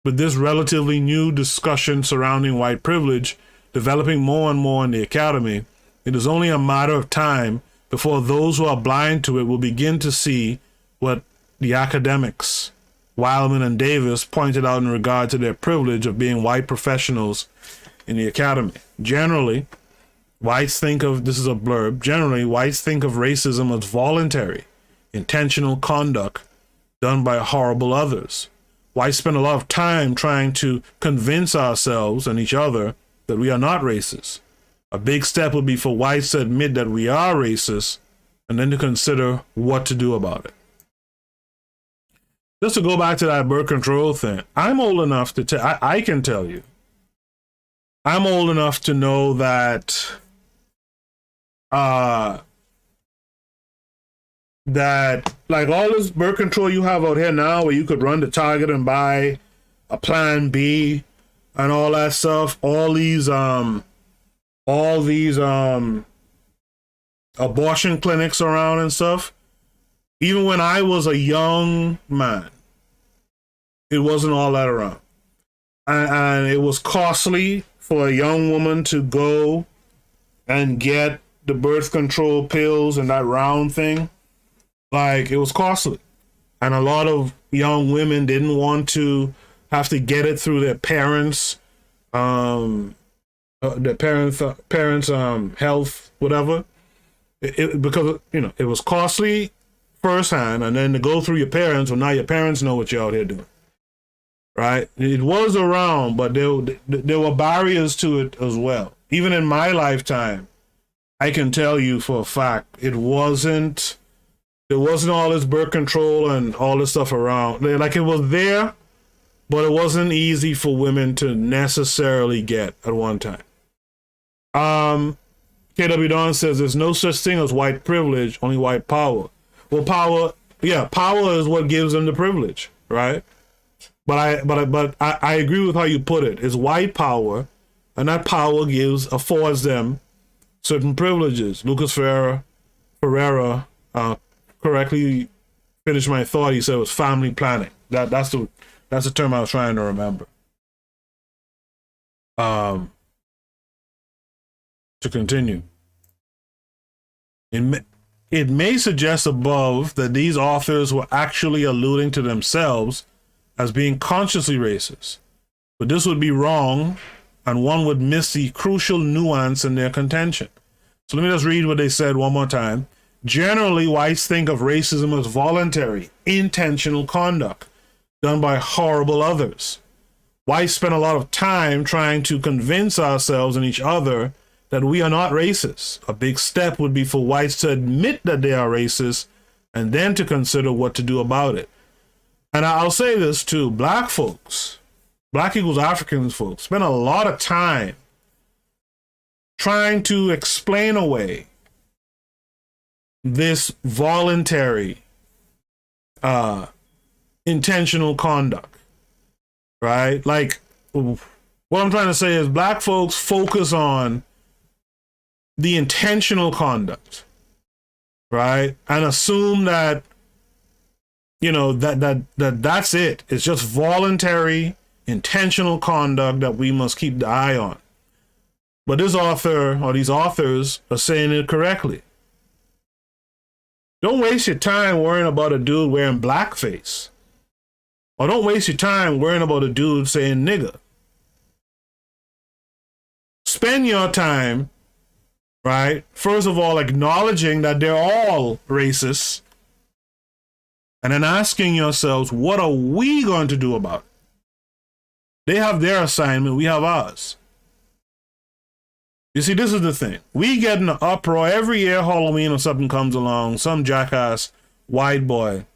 With this relatively new discussion surrounding white privilege developing more and more in the academy, it is only a matter of time before those who are blind to it will begin to see what the academics, Wildman and Davis, pointed out in regard to their privilege of being white professionals in the academy. Generally, whites think of racism as voluntary, intentional conduct done by horrible others. Whites spend a lot of time trying to convince ourselves and each other that we are not racist. A big step would be for whites to admit that we are racist and then to consider what to do about it. Just to go back to that birth control thing, I'm old enough to I can tell you, I'm old enough to know that that like all this birth control you have out here now where you could run to Target and buy a Plan B and all that stuff, all these abortion clinics around and stuff. Even when I was a young man, it wasn't all that around. And it was costly for a young woman to go and get the birth control pills and that round thing. Like, it was costly. And a lot of young women didn't want to have to get it through their parents' health, whatever. Because, it was costly firsthand, and then to go through your parents, well, now your parents know what you're out here doing. Right? It was around, but there were barriers to it as well. Even in my lifetime, I can tell you for a fact, there wasn't all this birth control and all this stuff around. Like, it was there, but it wasn't easy for women to necessarily get at one time. KW Don says there's no such thing as white privilege, only white power. Well, power is what gives them the privilege, right? But I agree with how you put it. It's white power, and that power affords them certain privileges. Lucas Ferreira correctly finished my thought. He said it was family planning. That's the term I was trying to remember. To continue. It may suggest above that these authors were actually alluding to themselves as being consciously racist, but this would be wrong, and one would miss the crucial nuance in their contention. So let me just read what they said one more time. Generally, whites think of racism as voluntary, intentional conduct done by horrible others. Whites spend a lot of time trying to convince ourselves and each other that we are not racist. A big step would be for whites to admit that they are racist and then to consider what to do about it. And I'll say this too, black folks, Black equals Africans folks, spend a lot of time trying to explain away this voluntary, intentional conduct, right? Like, what I'm trying to say is black folks focus on the intentional conduct, right? And assume that, you know, that's it. It's just voluntary, intentional conduct that we must keep the eye on. But this author, or these authors, are saying it correctly. Don't waste your time worrying about a dude wearing blackface. Or don't waste your time worrying about a dude saying nigger. Spend your time, right, first of all, acknowledging that they're all racist, and then asking yourselves, what are we going to do about it? They have their assignment, we have ours. You see, this is the thing. We get in an uproar every year. Halloween or something comes along, some jackass white boy,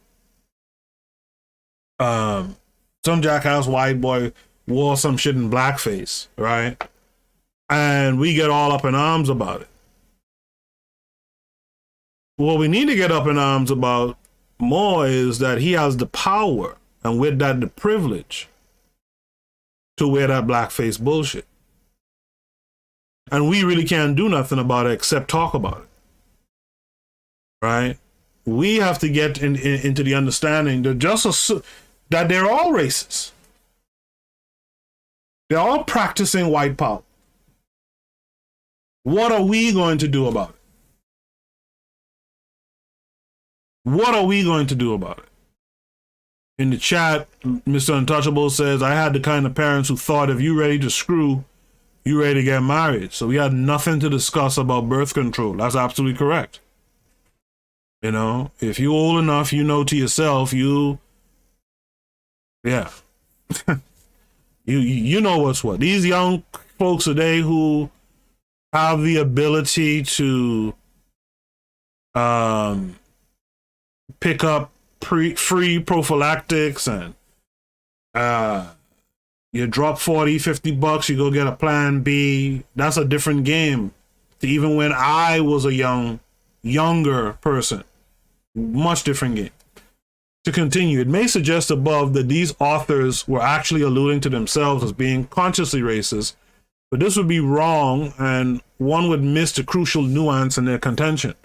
wore some shit in blackface, right? And we get all up in arms about it. What we need to get up in arms about more is that he has the power, and with that, the privilege to wear that blackface bullshit. And we really can't do nothing about it except talk about it, right? We have to get into the understanding that that they're all racist. They're all practicing white power. What are we going to do about it? What are we going to do about it? In the chat, Mr. Untouchable says, I had the kind of parents who thought if you ready to screw, you ready to get married. So we had nothing to discuss about birth control. That's absolutely correct. You know, if you're old enough, you know to yourself, you know what's what. These young folks today who have the ability to pick up free prophylactics, and you drop $40-50, you go get a plan B. That's a different game to even when I was a younger person. Much different game. To continue, it may suggest above that these authors were actually alluding to themselves as being consciously racist, but this would be wrong, and one would miss the crucial nuance in their contention.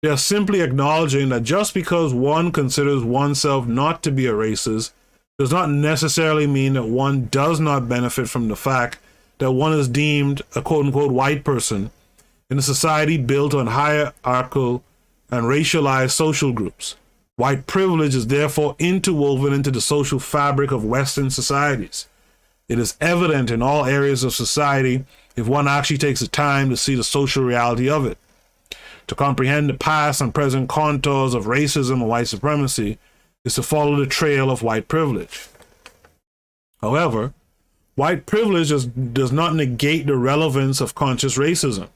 They are simply acknowledging that just because one considers oneself not to be a racist does not necessarily mean that one does not benefit from the fact that one is deemed a quote-unquote white person in a society built on hierarchical and racialized social groups. White privilege is therefore interwoven into the social fabric of Western societies. It is evident in all areas of society if one actually takes the time to see the social reality of it. To comprehend the past and present contours of racism and white supremacy is to follow the trail of white privilege. However, white privilege does not negate the relevance of conscious racism.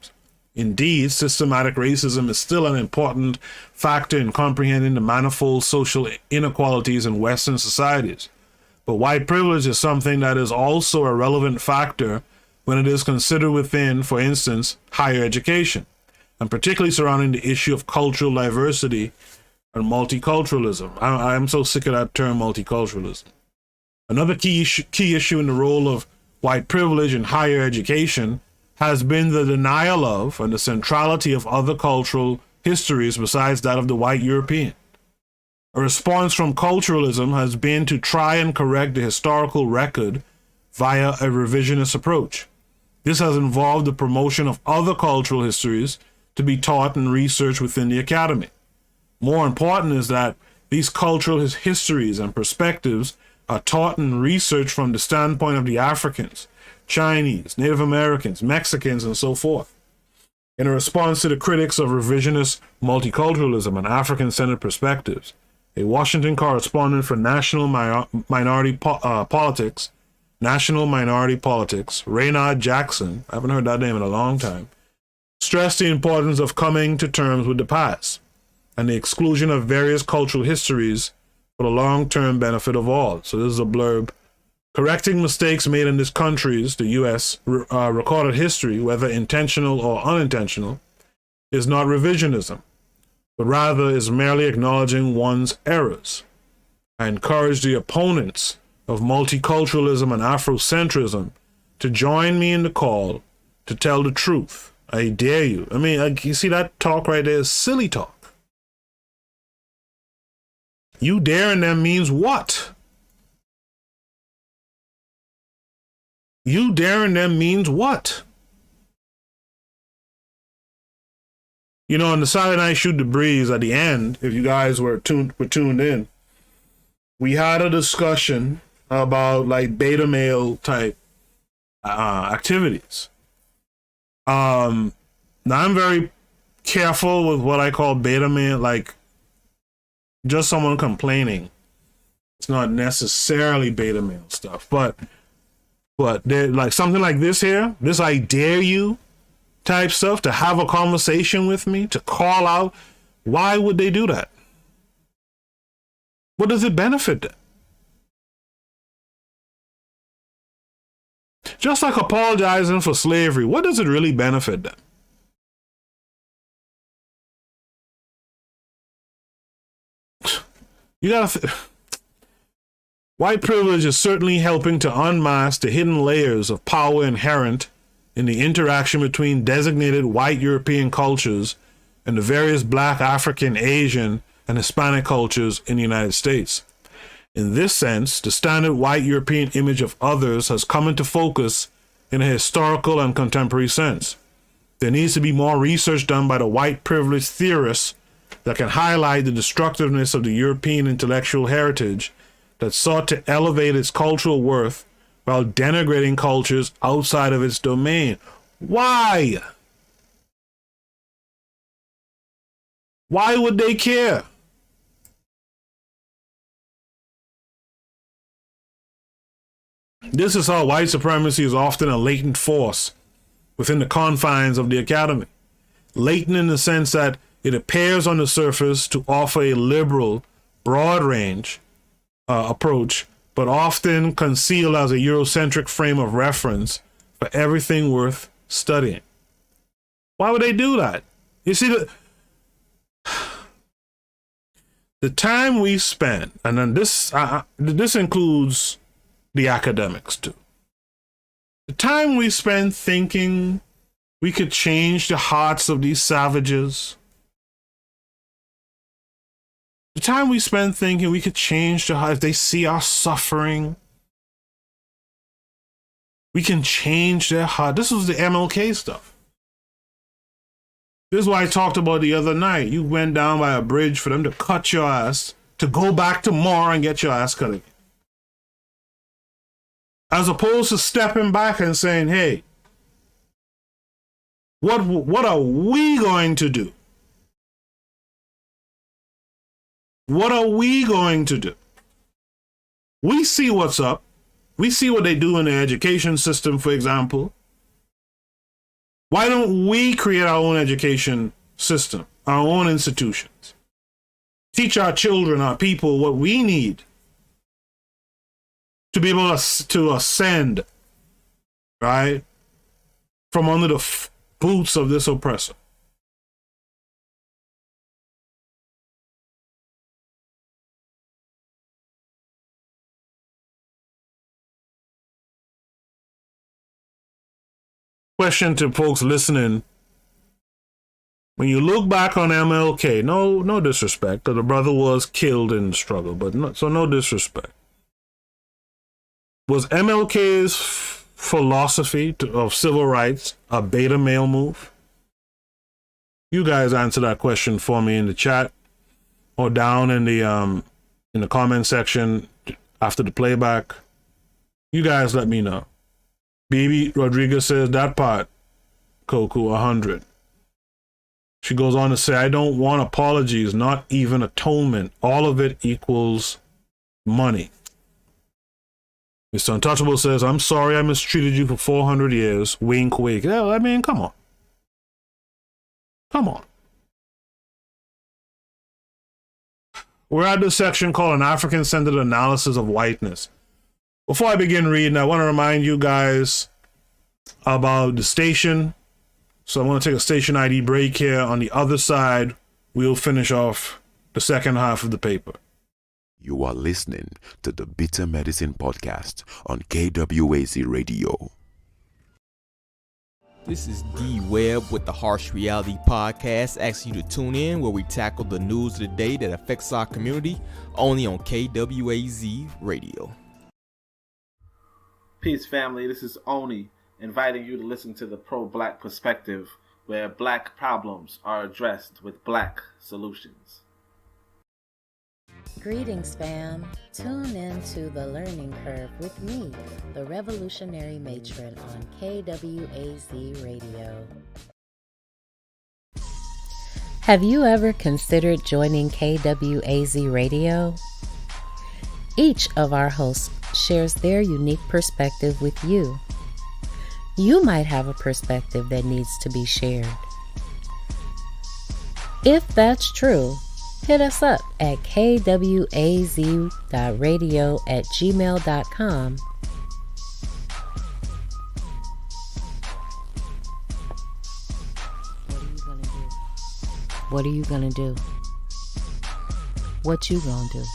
Indeed, systematic racism is still an important factor in comprehending the manifold social inequalities in Western societies. But white privilege is something that is also a relevant factor when it is considered within, for instance, higher education, and particularly surrounding the issue of cultural diversity and multiculturalism. I'm so sick of that term, multiculturalism. Another key issue in the role of white privilege in higher education has been the denial of and the centrality of other cultural histories besides that of the white European. A response from culturalism has been to try and correct the historical record via a revisionist approach. This has involved the promotion of other cultural histories to be taught and researched within the academy. More important is that these cultural histories and perspectives are taught and researched from the standpoint of the Africans, Chinese, Native Americans, Mexicans, and so forth. In response to the critics of revisionist multiculturalism and African-centered perspectives, a Washington correspondent for National Minority Politics, Raynard Jackson, I haven't heard that name in a long time, stressed the importance of coming to terms with the past and the exclusion of various cultural histories for the long-term benefit of all. So this is a blurb. Correcting mistakes made in this country's, the U.S., recorded history, whether intentional or unintentional, is not revisionism, but rather is merely acknowledging one's errors. I encourage the opponents of multiculturalism and Afrocentrism to join me in the call to tell the truth. I dare you. I mean, you see that talk right there is silly talk. You daring them means what? You daring them means what? You know, on the Saturday Night Shoot the Breeze at the end, if you guys were tuned in, we had a discussion about like beta male type activities. Now I'm very careful with what I call beta male, like just someone complaining. It's not necessarily beta male stuff, but they're like something like this here, this I dare you type stuff, to have a conversation with me, to call out. Why would they do that? What does it benefit them? Just like apologizing for slavery, what does it really benefit them? You gotta white privilege is certainly helping to unmask the hidden layers of power inherent in the interaction between designated white European cultures and the various Black, African, Asian, and Hispanic cultures in the United States. In this sense, the standard white European image of others has come into focus in a historical and contemporary sense. There needs to be more research done by the white privileged theorists that can highlight the destructiveness of the European intellectual heritage that sought to elevate its cultural worth while denigrating cultures outside of its domain. Why? Why would they care? This is how white supremacy is often a latent force within the confines of the academy. Latent in the sense that it appears on the surface to offer a liberal, broad range approach, but often concealed as a Eurocentric frame of reference for everything worth studying. Why would they do that? You see, the time we spend, and then this includes the academics too. The time we spend thinking we could change the hearts of these savages. The time we spend thinking we could change the hearts, if they see our suffering, we can change their heart. This was the MLK stuff. This is what I talked about the other night. You went down by a bridge for them to cut your ass, to go back tomorrow and get your ass cut again. As opposed to stepping back and saying, hey, what are we going to do? What are we going to do? We see what's up. We see what they do in the education system, for example. Why don't we create our own education system, our own institutions? Teach our children, our people, what we need to be able to ascend, right, from under the boots of this oppressor. Question to folks listening: when you look back on MLK, no disrespect, because the brother was killed in the struggle, but no disrespect. Was MLK's philosophy of civil rights a beta male move? You guys answer that question for me in the chat or down in the comment section after the playback. You guys let me know. Baby Rodriguez says that part, Koku, 100. She goes on to say, I don't want apologies, not even atonement. All of it equals money. Mr. Untouchable says, I'm sorry I mistreated you for 400 years. Wink, wink. Yeah, I mean, come on. Come on. We're at this section called An African-Centered Analysis of Whiteness. Before I begin reading, I want to remind you guys about the station. So I'm going to take a station ID break here. On the other side, we'll finish off the second half of the paper. You are listening to the Bitter Medicine Podcast on KWAZ Radio. This is W.E.B with the Harsh Reality Podcast, asking you to tune in where we tackle the news of the day that affects our community, only on KWAZ Radio. Peace, family. This is Oni, inviting you to listen to the pro-black perspective, where black problems are addressed with black solutions. Greetings, fam. Tune in to The Learning Curve with me, the revolutionary matron on KWAZ Radio. Have you ever considered joining KWAZ Radio? Each of our hosts shares their unique perspective with you. You might have a perspective that needs to be shared. If that's true, hit us up at kwaz.radio@gmail.com. What are you gonna do? What you gonna do?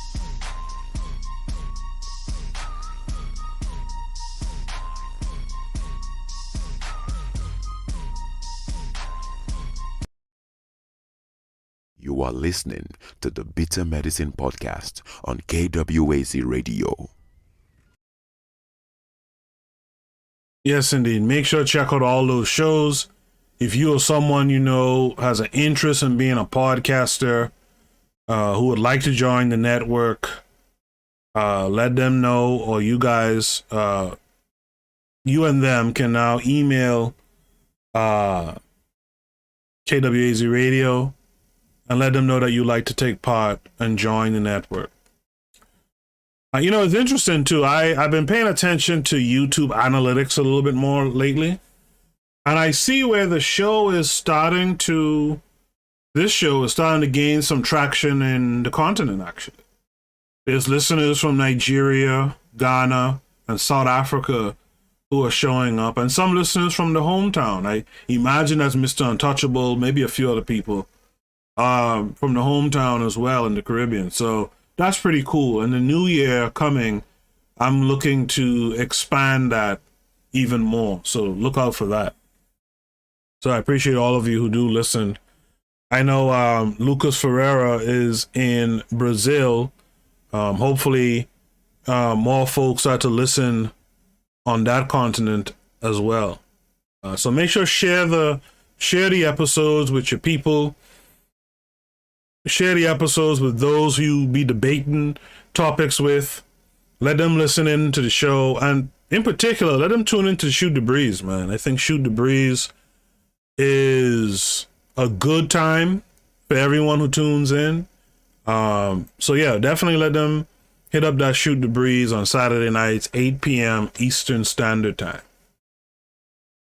You are listening to the Bitter Medicine Podcast on KWAZ Radio. Yes, indeed. Make sure to check out all those shows. If you or someone you know has an interest in being a podcaster who would like to join the network, let them know, or you guys, you and them can now email KWAZ Radio and let them know that you like to take part and join the network. It's interesting too. I've been paying attention to YouTube analytics a little bit more lately, and I see where this show is starting to gain some traction in the continent, actually. There's listeners from Nigeria, Ghana, and South Africa who are showing up, and some listeners from the hometown. I imagine that's Mr. Untouchable, maybe a few other people from the hometown as well in the Caribbean. So that's pretty cool. And the new year coming, I'm looking to expand that even more. So look out for that. So I appreciate all of you who do listen. I know Lucas Ferreira is in Brazil. Hopefully more folks start to listen on that continent as well. So make sure share the episodes with your people. Share the episodes with those who be debating topics with. Let them listen in to the show, and in particular, let them tune into Shoot the Breeze, man. I think Shoot the Breeze is a good time for everyone who tunes in. So yeah, definitely let them hit up that Shoot the Breeze on Saturday nights, 8 p.m. Eastern Standard Time.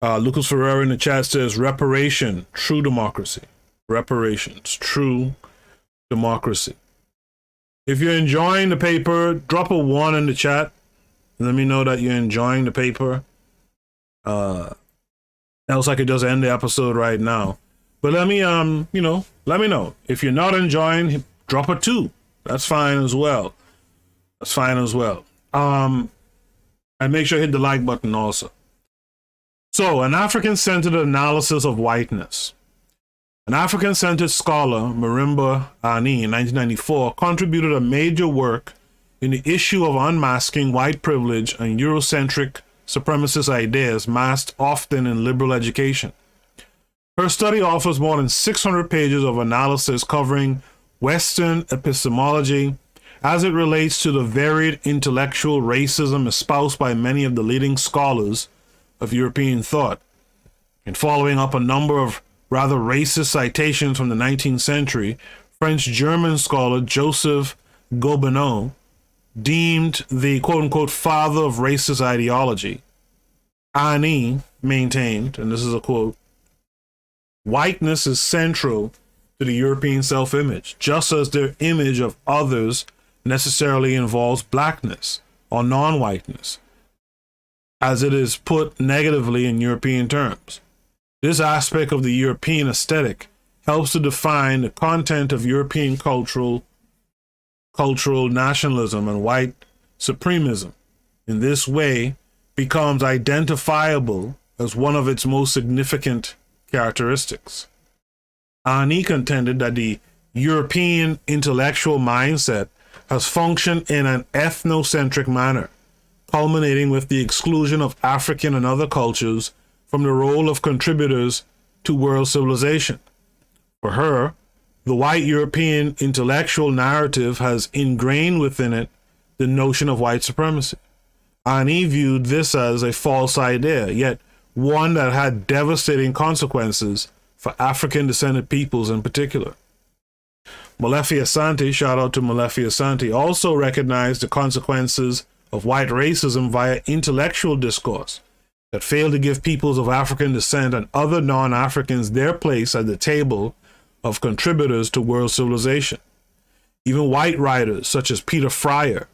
Lucas Ferreira in the chat says, reparation, true democracy. Reparations, true democracy. If you're enjoying the paper, drop a 1 in the chat. Let me know that you're enjoying the paper. Else I could just end the episode right now. But let me let me know. If you're not enjoying, drop a 2. That's fine as well. And make sure you hit the like button also. So, an African-centered analysis of whiteness. An African-centered scholar, Marimba Ani, in 1994, contributed a major work in the issue of unmasking white privilege and Eurocentric supremacist ideas masked often in liberal education. Her study offers more than 600 pages of analysis covering Western epistemology as it relates to the varied intellectual racism espoused by many of the leading scholars of European thought. In following up a number of rather racist citations from the 19th century, French-German scholar Joseph Gobineau deemed the quote-unquote father of racist ideology. Ani maintained, and this is a quote, "Whiteness is central to the European self-image, just as their image of others necessarily involves blackness or non-whiteness, as it is put negatively in European terms. This aspect of the European aesthetic helps to define the content of European cultural nationalism and white supremacism. In this way, becomes identifiable as one of its most significant characteristics." Ani contended that the European intellectual mindset has functioned in an ethnocentric manner, culminating with the exclusion of African and other cultures from the role of contributors to world civilization. For her, the white European intellectual narrative has ingrained within it the notion of white supremacy. Ani viewed this as a false idea, yet one that had devastating consequences for African-descended peoples in particular. Molefi Asante, shout out to Molefi Asante, also recognized the consequences of white racism via intellectual discourse that failed to give peoples of African descent and other non-Africans their place at the table of contributors to world civilization. Even white writers, such as Peter Fryer,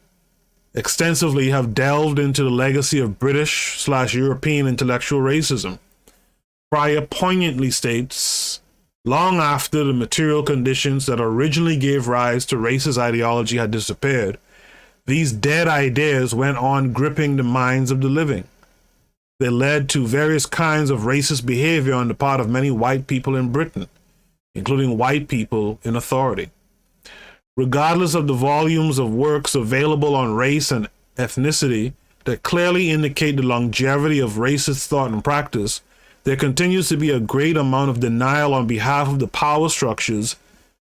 extensively have delved into the legacy of British/European intellectual racism. Fryer poignantly states, long after the material conditions that originally gave rise to racist ideology had disappeared, these dead ideas went on gripping the minds of the living. They led to various kinds of racist behavior on the part of many white people in Britain, including white people in authority. Regardless of the volumes of works available on race and ethnicity that clearly indicate the longevity of racist thought and practice, there continues to be a great amount of denial on behalf of the power structures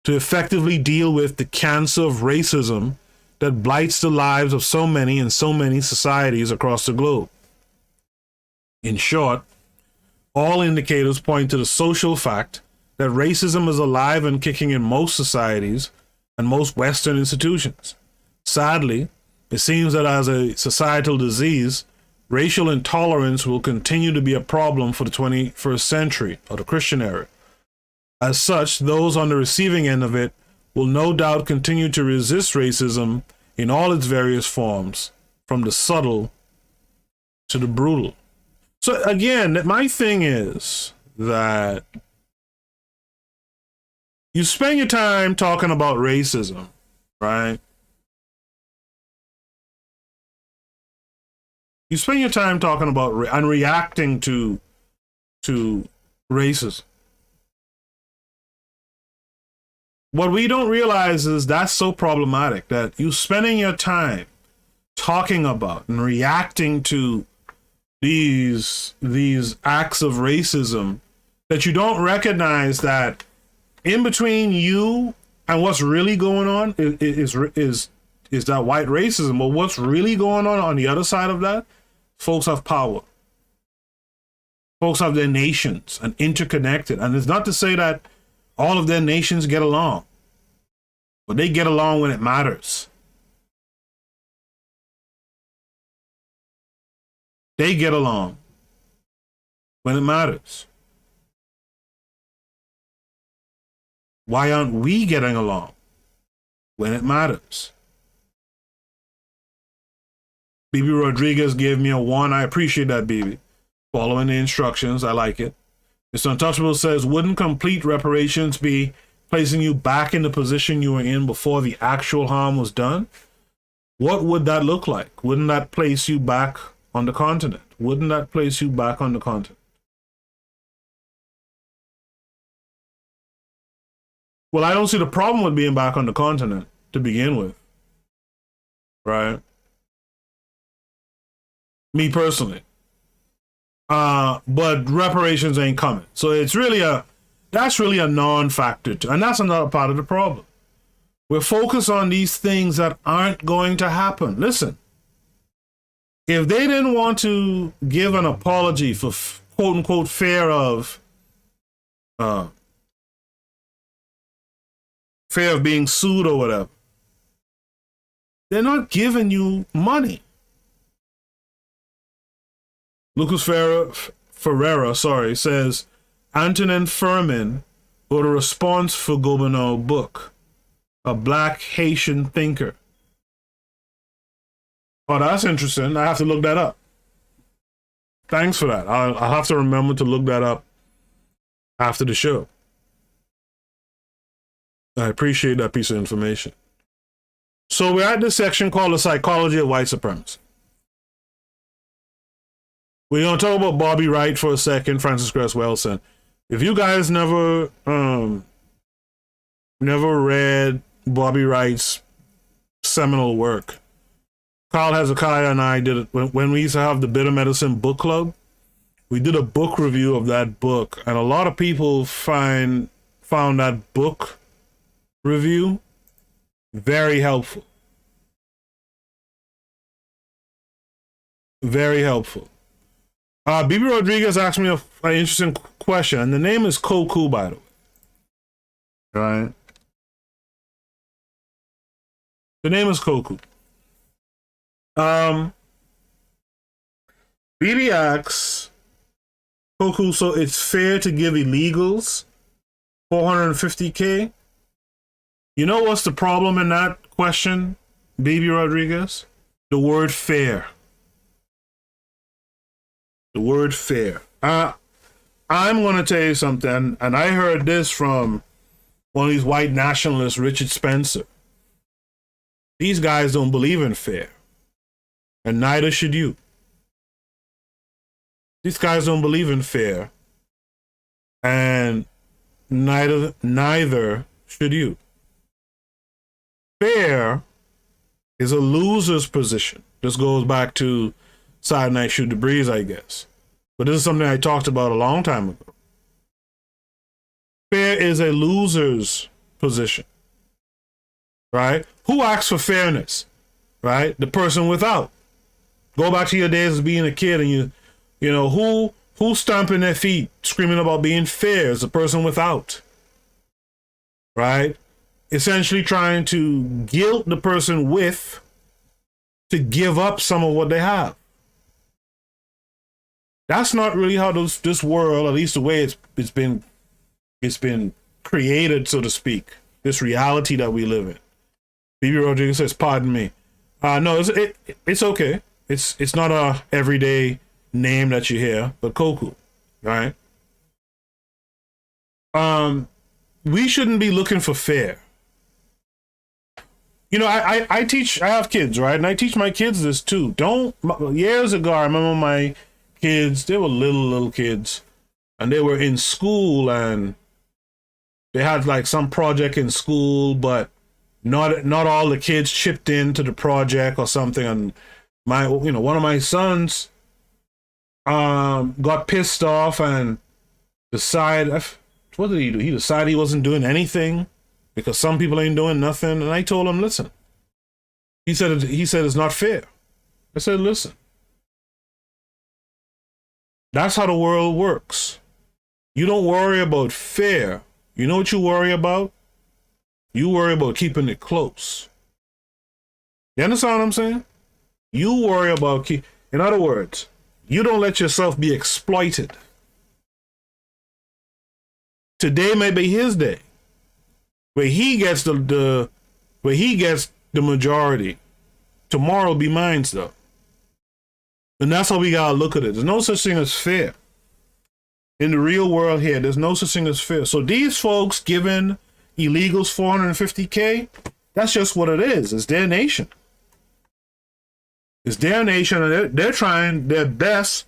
to effectively deal with the cancer of racism that blights the lives of so many in so many societies across the globe. In short, all indicators point to the social fact that racism is alive and kicking in most societies and most Western institutions. Sadly, it seems that as a societal disease, racial intolerance will continue to be a problem for the 21st century or the Christian era. As such, those on the receiving end of it will no doubt continue to resist racism in all its various forms, from the subtle to the brutal. So again, my thing is that you spend your time talking about racism, right? You spend your time talking about and reacting to racism. What we don't realize is that's so problematic, that you spending your time talking about and reacting to these acts of racism, that you don't recognize that in between you and what's really going on is that white racism. But what's really going on the other side of that? Folks have power. Folks have their nations and interconnected. And it's not to say that all of their nations get along, but they get along when it matters. They get along when it matters. Why aren't we getting along when it matters? BB Rodriguez gave me a 1. I appreciate that, BB. Following the instructions, I like it. Mr. Untouchable says, wouldn't complete reparations be placing you back in the position you were in before the actual harm was done? What would that look like? Wouldn't that place you back on the continent? Wouldn't that place you back on the continent? Well, I don't see the problem with being back on the continent to begin with, right? Me personally, but reparations ain't coming. So that's really a non-factor, and that's another part of the problem. We're focused on these things that aren't going to happen. Listen, if they didn't want to give an apology for quote unquote fear of being sued or whatever, they're not giving you money. Lucas Ferreira, says Antonin Furman wrote a response for Gobineau book, a black Haitian thinker. Oh, that's interesting. I have to look that up. Thanks for that. I'll have to remember to look that up after the show. I appreciate that piece of information. So we're at this section called The Psychology of White Supremacy. We're going to talk about Bobby Wright for a second, Francis Cress Welsing. If you guys never read Bobby Wright's seminal work, Carl Hezekiah and I did it when we used to have the Bitter Medicine Book Club. We did a book review of that book, and a lot of people found that book review very helpful. Very helpful. B.B. Rodriguez asked me an interesting question, and the name is Koku, by the way. Right? The name is Koku. BB asks, Koku, so it's fair to give illegals $450K? You know what's the problem in that question, BB Rodriguez? The word fair. The word fair. I'm going to tell you something, and I heard this from one of these white nationalists, Richard Spencer. These guys don't believe in fair, and neither should you. These guys don't believe in fair, and neither should you. Fair is a loser's position. This goes back to Side Night Shoot the Breeze, I guess. But this is something I talked about a long time ago. Fair is a loser's position. Right? Who asks for fairness? Right? The person without. Go back to your days as being a kid, and you know, who's stomping their feet, screaming about being fair is the person without. Right? Essentially trying to guilt the person with to give up some of what they have. That's not really how this world, at least the way it's been created, so to speak. This reality that we live in. BB Rodriguez says, "Pardon me." No, it's okay. It's not a everyday name that you hear, but Koku, right? We shouldn't be looking for fair. You know, I have kids, right? And I teach my kids this too. Years ago, I remember my kids, they were little kids, and they were in school, and they had like some project in school, but not all the kids chipped into the project or something. And one of my sons got pissed off and decided, what did he do? He decided he wasn't doing anything because some people ain't doing nothing. And I told him, listen. He said it's not fair. I said, listen. That's how the world works. You don't worry about fair. You know what you worry about? You worry about keeping it close. You understand what I'm saying? You worry about in other words, you don't let yourself be exploited. Today may be his day, where he gets the majority. Tomorrow will be mine, though. And that's how we gotta look at it. There's no such thing as fair. In the real world here, there's no such thing as fair. So these folks giving illegals $450K, that's just what it is. It's their nation. It's their nation, and they're trying their best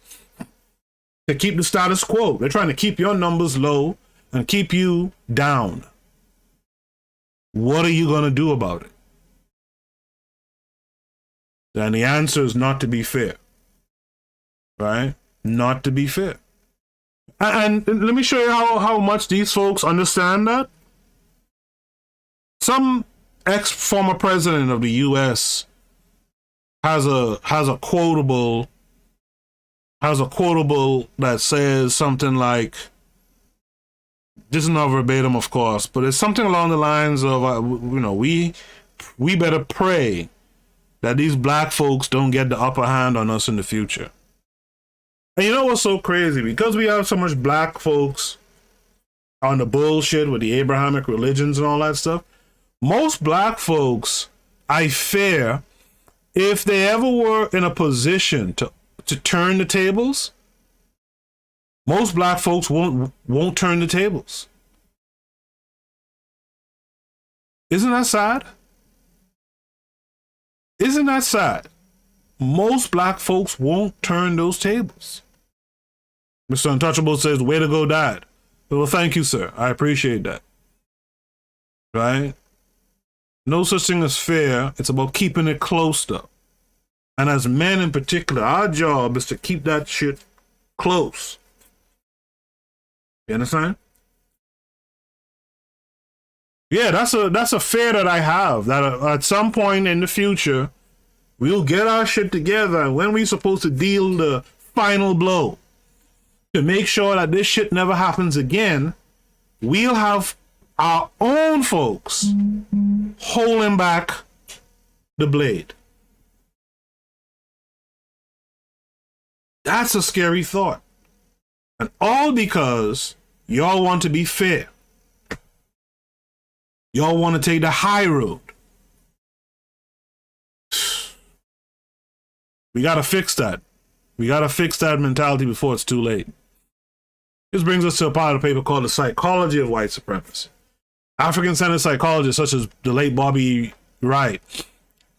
to keep the status quo. They're trying to keep your numbers low and keep you down. What are you going to do about it? And the answer is not to be fair. Right? not to be fair. And let me show you how much these folks understand that. Some ex-former president of the U.S. has a quotable that says something like, this is not verbatim, of course, but it's something along the lines of, we better pray that these black folks don't get the upper hand on us in the future. And you know what's so crazy? Because we have so much black folks on the bullshit with the Abrahamic religions and all that stuff, most black folks, I fear, if they ever were in a position to turn the tables, most black folks won't turn the tables. Isn't that sad? Isn't that sad? Most black folks won't turn those tables. Mr. Untouchable says, way to go, Dad. Well, thank you, sir. I appreciate that. Right? No such thing as fair. It's about keeping it close, though. And as men in particular, our job is to keep that shit close. You understand? Yeah, that's a fear that I have, that at some point in the future, we'll get our shit together, and when we're supposed to deal the final blow to make sure that this shit never happens again, we'll have our own folks holding back the blade. That's a scary thought. And all because y'all want to be fair. Y'all want to take the high road. We got to fix that. We got to fix that mentality before it's too late. This brings us to a part of the paper called The Psychology of White Supremacy. African-centered psychologists such as the late W.E.B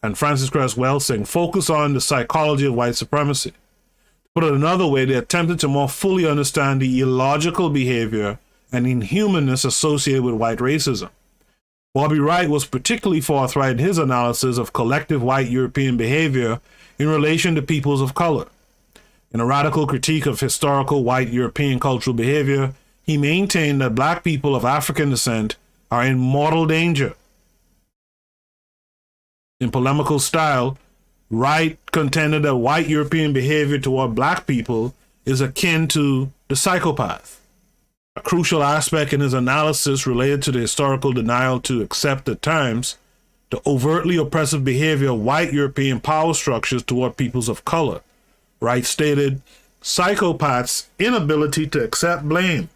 and Francis Cress Welsing focus on the psychology of white supremacy. To put it another way, they attempted to more fully understand the illogical behavior and inhumanness associated with white racism. Bobby Wright was particularly forthright in his analysis of collective white European behavior in relation to peoples of color. In a radical critique of historical white European cultural behavior, he maintained that black people of African descent are in mortal danger. In polemical style, Wright contended that white European behavior toward black people is akin to the psychopath. A crucial aspect in his analysis related to the historical denial to accept at times the overtly oppressive behavior of white European power structures toward peoples of color. Wright stated, psychopaths' inability to accept blame,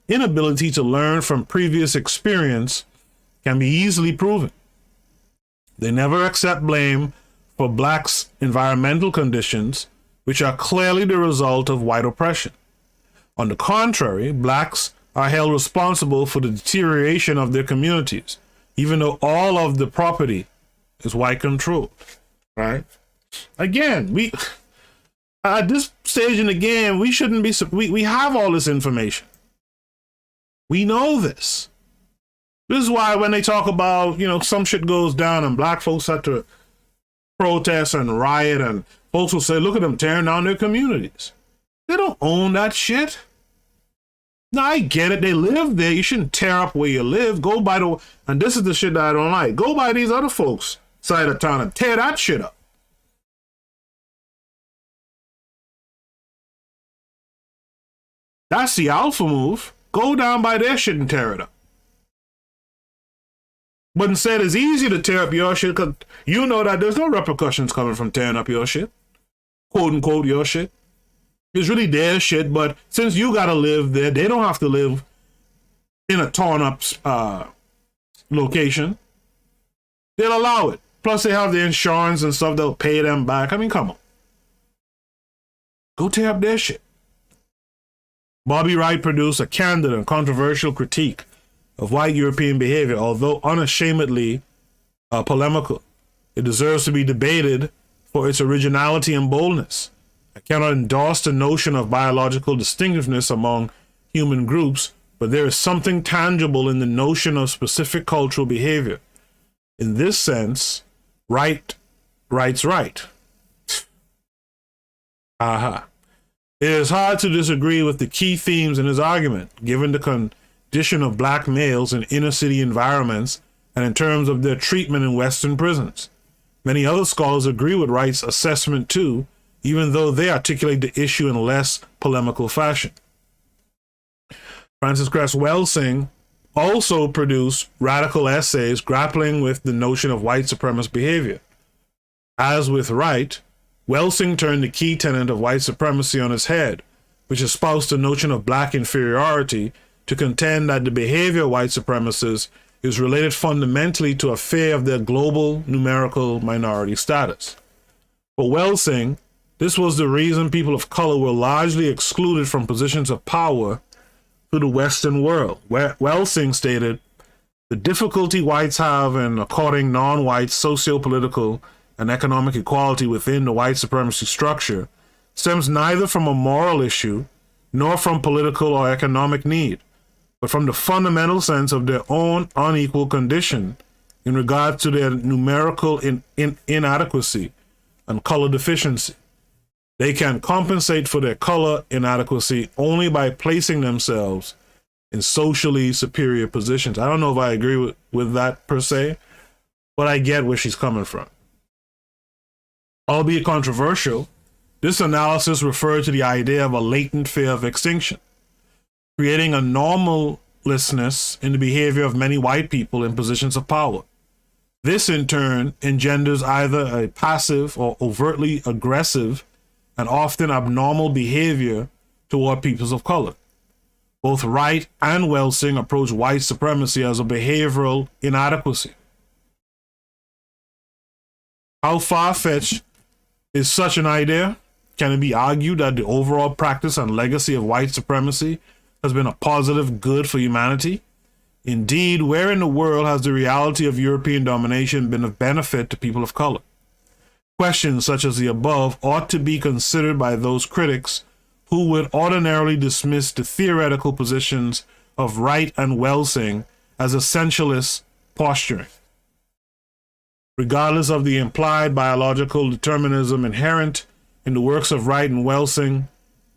inability to learn from previous experience can be easily proven. They never accept blame for blacks' environmental conditions, which are clearly the result of white oppression. On the contrary, blacks are held responsible for the deterioration of their communities, even though all of the property is white controlled, right? Again, we at this stage in the game, we shouldn't be, we have all this information. We know this. This is why when they talk about, some shit goes down and black folks have to protest and riot, and folks will say, look at them tearing down their communities. They don't own that shit. Now, I get it. They live there. You shouldn't tear up where you live. Go by and this is the shit that I don't like. Go by these other folks' side of town and tear that shit up. That's the alpha move. Go down by their shit and tear it up. But instead, it's easy to tear up your shit because you know that there's no repercussions coming from tearing up your shit. Quote unquote, your shit. It's really their shit, but since you gotta live there, they don't have to live in a torn up location. They'll allow it. Plus, they have the insurance and stuff that'll pay them back. I mean, come on. Go tear up their shit. Bobby Wright produced a candid and controversial critique of white European behavior, although unashamedly polemical. It deserves to be debated for its originality and boldness. I cannot endorse the notion of biological distinctiveness among human groups, but there is something tangible in the notion of specific cultural behavior. In this sense, Wright's right. Aha. It is hard to disagree with the key themes in his argument, given the condition of black males in inner city environments and in terms of their treatment in Western prisons. Many other scholars agree with Wright's assessment too, even though they articulate the issue in less polemical fashion. Francis Cress Welsing also produced radical essays grappling with the notion of white supremacist behavior. As with Wright, Welsing turned the key tenet of white supremacy on its head, which espoused the notion of black inferiority, to contend that the behavior of white supremacists is related fundamentally to a fear of their global numerical minority status. For Welsing, this was the reason people of color were largely excluded from positions of power through the Western world. Welsing stated, the difficulty whites have in according non-white socio-political and economic equality within the white supremacy structure stems neither from a moral issue nor from political or economic need, but from the fundamental sense of their own unequal condition in regard to their numerical inadequacy and color deficiency. They can compensate for their color inadequacy only by placing themselves in socially superior positions. I don't know if I agree with that per se, but I get where she's coming from. Albeit controversial, this analysis referred to the idea of a latent fear of extinction, creating a normallessness in the behavior of many white people in positions of power. This, in turn, engenders either a passive or overtly aggressive and often abnormal behavior toward peoples of color. Both Wright and Welsing approach white supremacy as a behavioral inadequacy. How far-fetched is such an idea? Can it be argued that the overall practice and legacy of white supremacy has been a positive good for humanity? Indeed, where in the world has the reality of European domination been of benefit to people of color? Questions such as the above ought to be considered by those critics who would ordinarily dismiss the theoretical positions of Wright and Welsing as essentialist posturing. Regardless of the implied biological determinism inherent in the works of Wright and Welsing,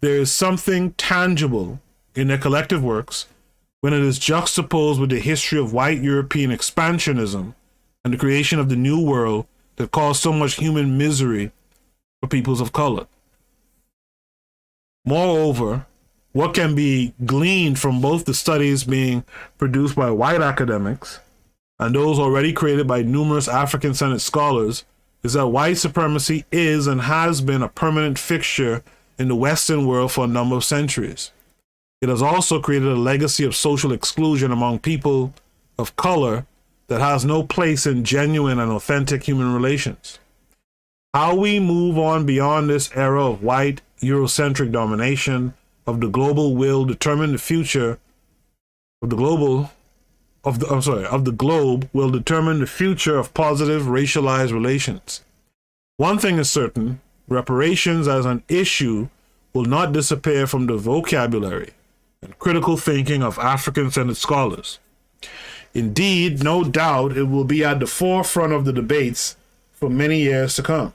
there is something tangible in their collective works when it is juxtaposed with the history of white European expansionism and the creation of the New World that caused so much human misery for peoples of color. Moreover, what can be gleaned from both the studies being produced by white academics and those already created by numerous African-centered scholars is that white supremacy is and has been a permanent fixture in the Western world for a number of centuries. It has also created a legacy of social exclusion among people of color that has no place in genuine and authentic human relations. How we move on beyond this era of white Eurocentric domination of the global will determine the future of the globe will determine the future of positive racialized relations. One thing is certain, reparations as an issue will not disappear from the vocabulary and critical thinking of African-centered scholars. Indeed, no doubt it will be at the forefront of the debates for many years to come.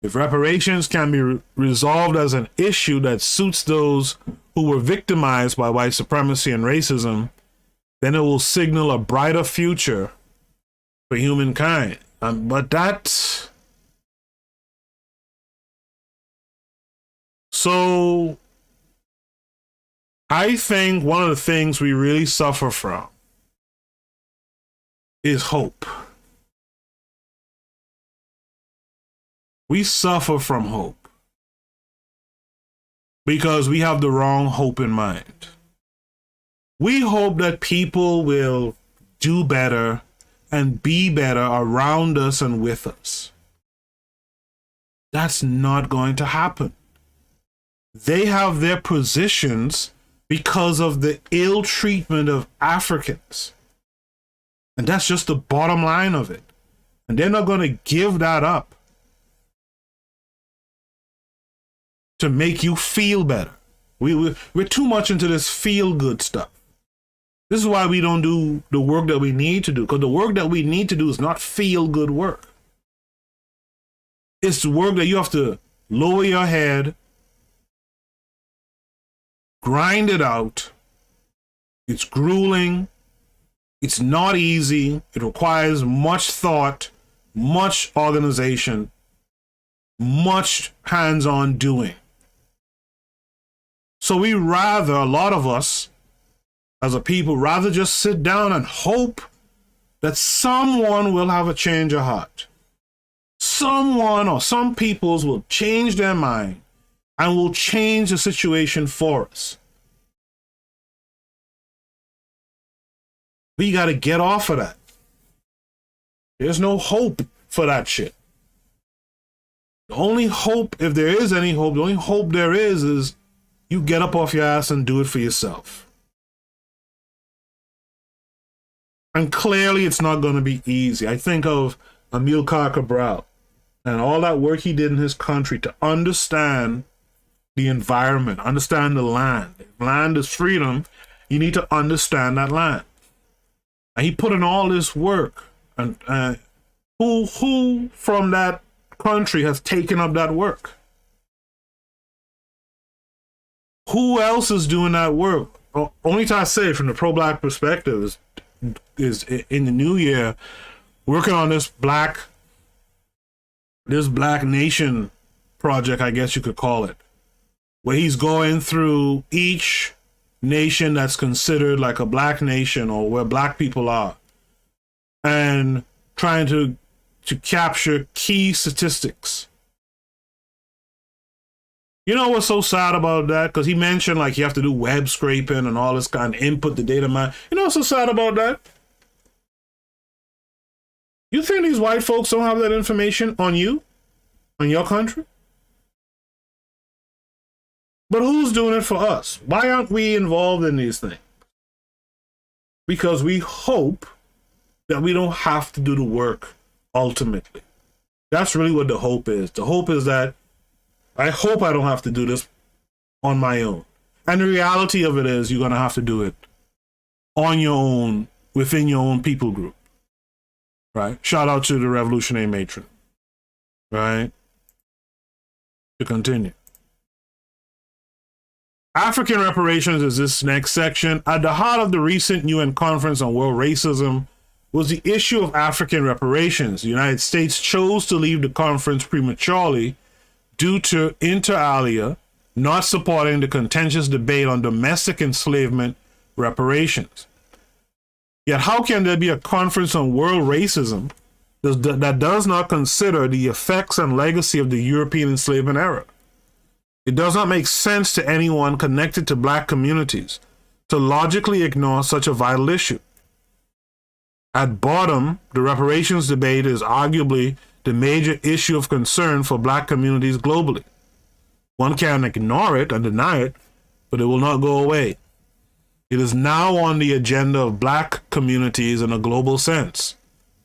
If reparations can be resolved as an issue that suits those who were victimized by white supremacy and racism, then it will signal a brighter future for humankind. So I think one of the things we really suffer from is hope. We suffer from hope because we have the wrong hope in mind. We hope that people will do better and be better around us and with us. That's not going to happen. They have their positions because of the ill treatment of Africans. And that's just the bottom line of it. And they're not going to give that up to make you feel better. We're too much into this feel-good stuff. This is why we don't do the work that we need to do, because the work that we need to do is not feel-good work. It's the work that you have to lower your head, grind it out. It's grueling. It's not easy. It requires much thought, much organization, much hands-on doing. So a lot of us as a people, rather just sit down and hope that someone will have a change of heart. Someone or some peoples will change their mind and will change the situation for us. We got to get off of that. There's no hope for that shit. The only hope, if there is any hope, the only hope there is you get up off your ass and do it for yourself. And clearly it's not going to be easy. I think of Amilcar Cabral and all that work he did in his country to understand the environment, understand the land. If land is freedom, you need to understand that land. And he put in all this work. And who from that country has taken up that work? Who else is doing that work? Only time I say from the pro-black perspective is in the new year working on this black nation project, I guess you could call it, where he's going through each nation that's considered like a black nation or where black people are and trying to capture key statistics. You know what's so sad about that? Because he mentioned like you have to do web scraping and all this kind of input the data mine. You know what's so sad about that? You think these white folks don't have that information on you? On your country? But who's doing it for us? Why aren't we involved in these things? Because we hope that we don't have to do the work ultimately. That's really what the hope is. The hope is that I hope I don't have to do this on my own. And the reality of it is you're going to have to do it on your own, within your own people group. Right? Shout out to the revolutionary matron. Right? To continue. African reparations is this next section. At the heart of the recent UN Conference on World Racism was the issue of African reparations. The United States chose to leave the conference prematurely due to inter alia not supporting the contentious debate on domestic enslavement reparations. Yet how can there be a conference on world racism that does not consider the effects and legacy of the European enslavement era? It does not make sense to anyone connected to black communities to logically ignore such a vital issue. At bottom, the reparations debate is arguably the major issue of concern for black communities globally. One can ignore it and deny it, but it will not go away. It is now on the agenda of black communities in a global sense.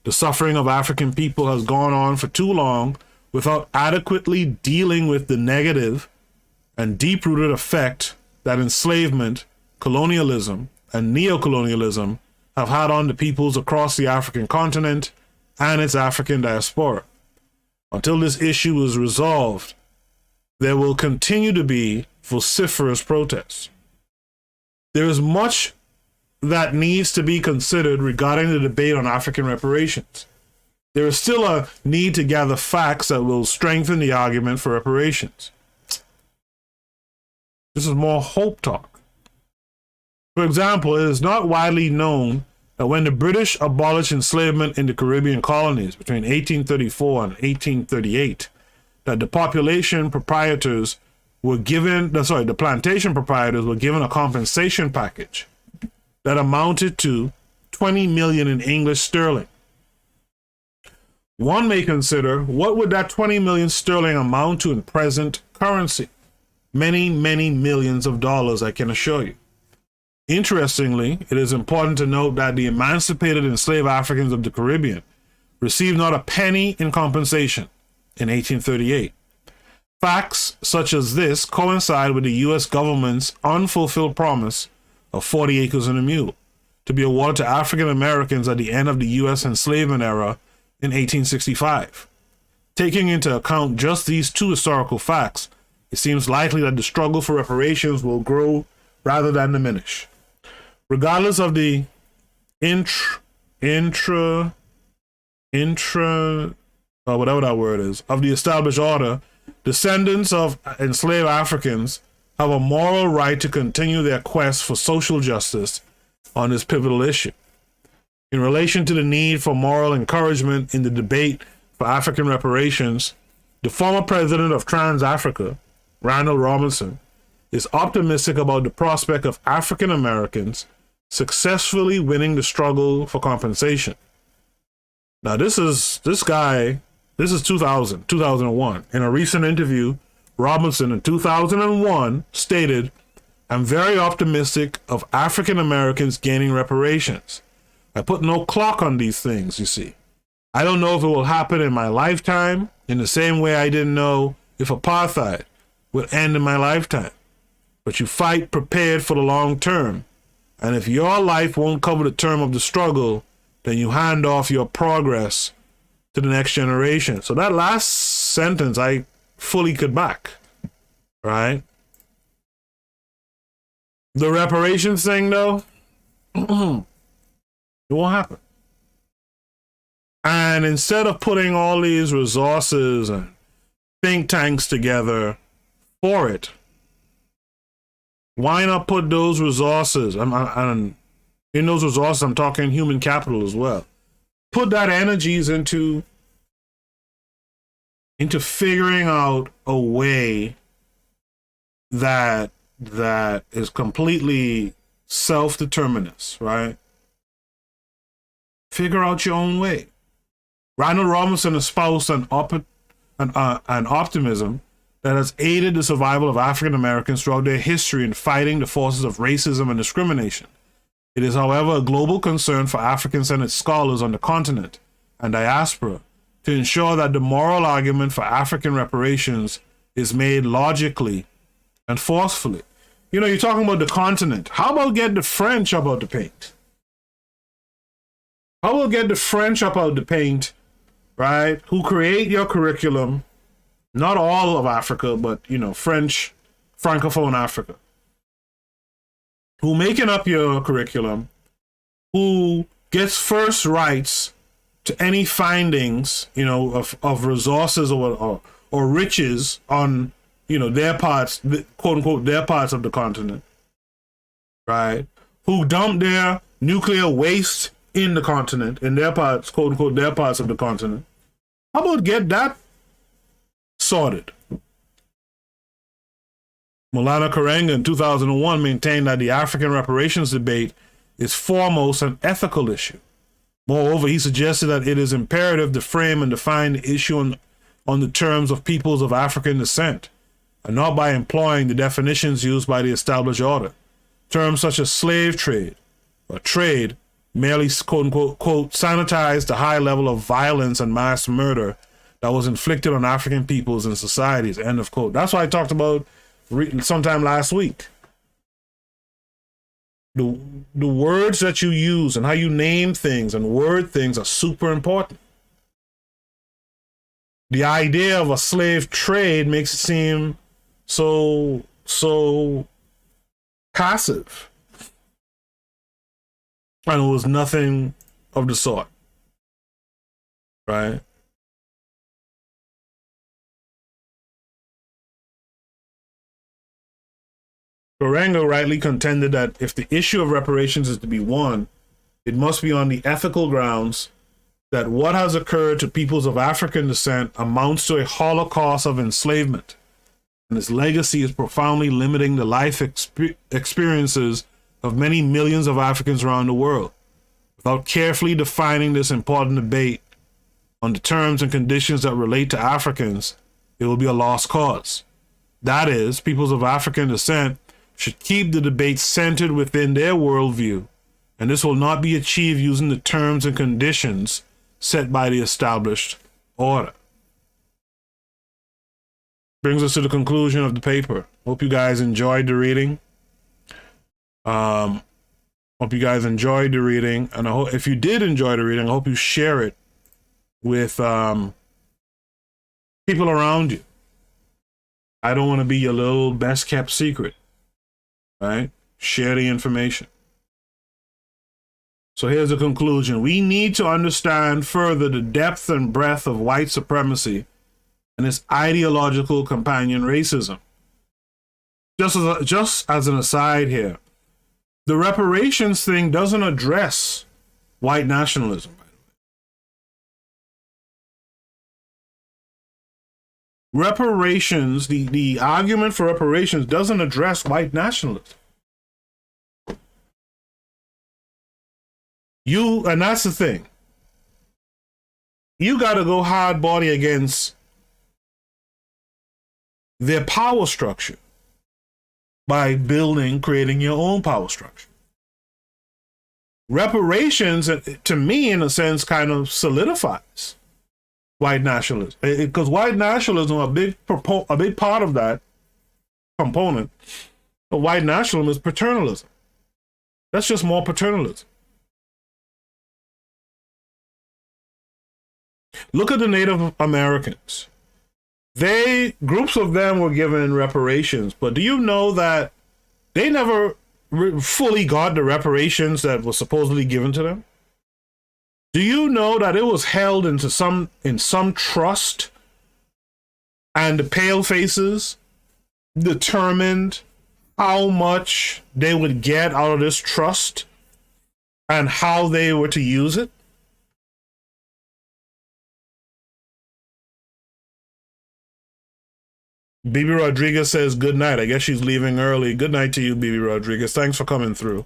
The suffering of African people has gone on for too long without adequately dealing with the negative and deep-rooted effect that enslavement, colonialism, and neocolonialism have had on the peoples across the African continent and its African diaspora. Until this issue is resolved, there will continue to be vociferous protests. There is much that needs to be considered regarding the debate on African reparations. There is still a need to gather facts that will strengthen the argument for reparations. This is more hope talk. For example, it is not widely known that when the British abolished enslavement in the Caribbean colonies between 1834 and 1838, that the plantation proprietors were given a compensation package that amounted to 20 million in English sterling. One may consider, what would that 20 million sterling amount to in present currency? Many, many millions of dollars, I can assure you. Interestingly, it is important to note that the emancipated enslaved Africans of the Caribbean received not a penny in compensation in 1838. Facts such as this coincide with the U.S. government's unfulfilled promise of 40 acres and a mule to be awarded to African Americans at the end of the U.S. enslavement era in 1865. Taking into account just these two historical facts, it seems likely that the struggle for reparations will grow rather than diminish. Regardless of the whatever that word is, of the established order, descendants of enslaved Africans have a moral right to continue their quest for social justice on this pivotal issue. In relation to the need for moral encouragement in the debate for African reparations, the former president of Trans-Africa, Randall Robinson, is optimistic about the prospect of African Americans successfully winning the struggle for compensation. Now, this is 2001. In a recent interview, Robinson in 2001 stated, "I'm very optimistic of African Americans gaining reparations. I put no clock on these things, you see. I don't know if it will happen in my lifetime, in the same way I didn't know if apartheid would end in my lifetime. But you fight prepared for the long term. And if your life won't cover the term of the struggle, then you hand off your progress to the next generation." So that last sentence, I fully could back, right? The reparations thing, though, it won't happen. And instead of putting all these resources and think tanks together for it, why not put those resources, and in those resources, I'm talking human capital as well, put that energies into figuring out a way that is completely self-determinist, right? Figure out your own way. Randall Robinson espoused an optimism that has aided the survival of African Americans throughout their history in fighting the forces of racism and discrimination. It is, however, a global concern for African-centered scholars on the continent and diaspora to ensure that the moral argument for African reparations is made logically and forcefully. You know, you're talking about the continent. How about get the French up out the paint? How about get the French up out the paint, right? Who create your curriculum, not all of Africa, but, you know, French, Francophone Africa. Who making up your curriculum, who gets first rights to any findings, you know, of resources or riches on, you know, their parts, quote unquote, their parts of the continent, right? Who dump their nuclear waste in the continent, in their parts, quote unquote, their parts of the continent. How about get that sorted? Maulana Karenga in 2001 maintained that the African reparations debate is foremost an ethical issue. Moreover, he suggested that it is imperative to frame and define the issue on the terms of peoples of African descent, and not by employing the definitions used by the established order. Terms such as slave trade or trade merely, quote unquote, quote, sanitize the high level of violence and mass murder that was inflicted on African peoples and societies, end of quote. That's why I talked about sometime last week. The words that you use and how you name things and word things are super important. The idea of a slave trade makes it seem so passive. And it was nothing of the sort. Right? Karenga rightly contended that if the issue of reparations is to be won, it must be on the ethical grounds that what has occurred to peoples of African descent amounts to a holocaust of enslavement, and its legacy is profoundly limiting the life experiences of many millions of Africans around the world. Without carefully defining this important debate on the terms and conditions that relate to Africans, it will be a lost cause. That is, peoples of African descent should keep the debate centered within their worldview, and this will not be achieved using the terms and conditions set by the established order. Brings us to the conclusion of the paper. Hope you guys enjoyed the reading. Hope you guys enjoyed the reading, and I hope if you did enjoy the reading, I hope you share it with people around you. I don't want to be your little best kept secret, right? Share the information. So here's the conclusion. We need to understand further the depth and breadth of white supremacy and its ideological companion racism. Just as an aside here, the reparations thing doesn't address white nationalism. Reparations, the argument for reparations doesn't address white nationalism. And that's the thing. You got to go hard body against their power structure by creating your own power structure. Reparations, to me, in a sense, kind of solidifies white nationalism, because white nationalism, a big part of that component of white nationalism is paternalism. That's just more paternalism. Look at the Native Americans. Groups of them were given reparations, but do you know that they never fully got the reparations that were supposedly given to them? Do you know that it was held in some trust, and the palefaces determined how much they would get out of this trust and how they were to use it? Bibi Rodriguez says good night. I guess she's leaving early. Good night to you, Bibi Rodriguez. Thanks for coming through.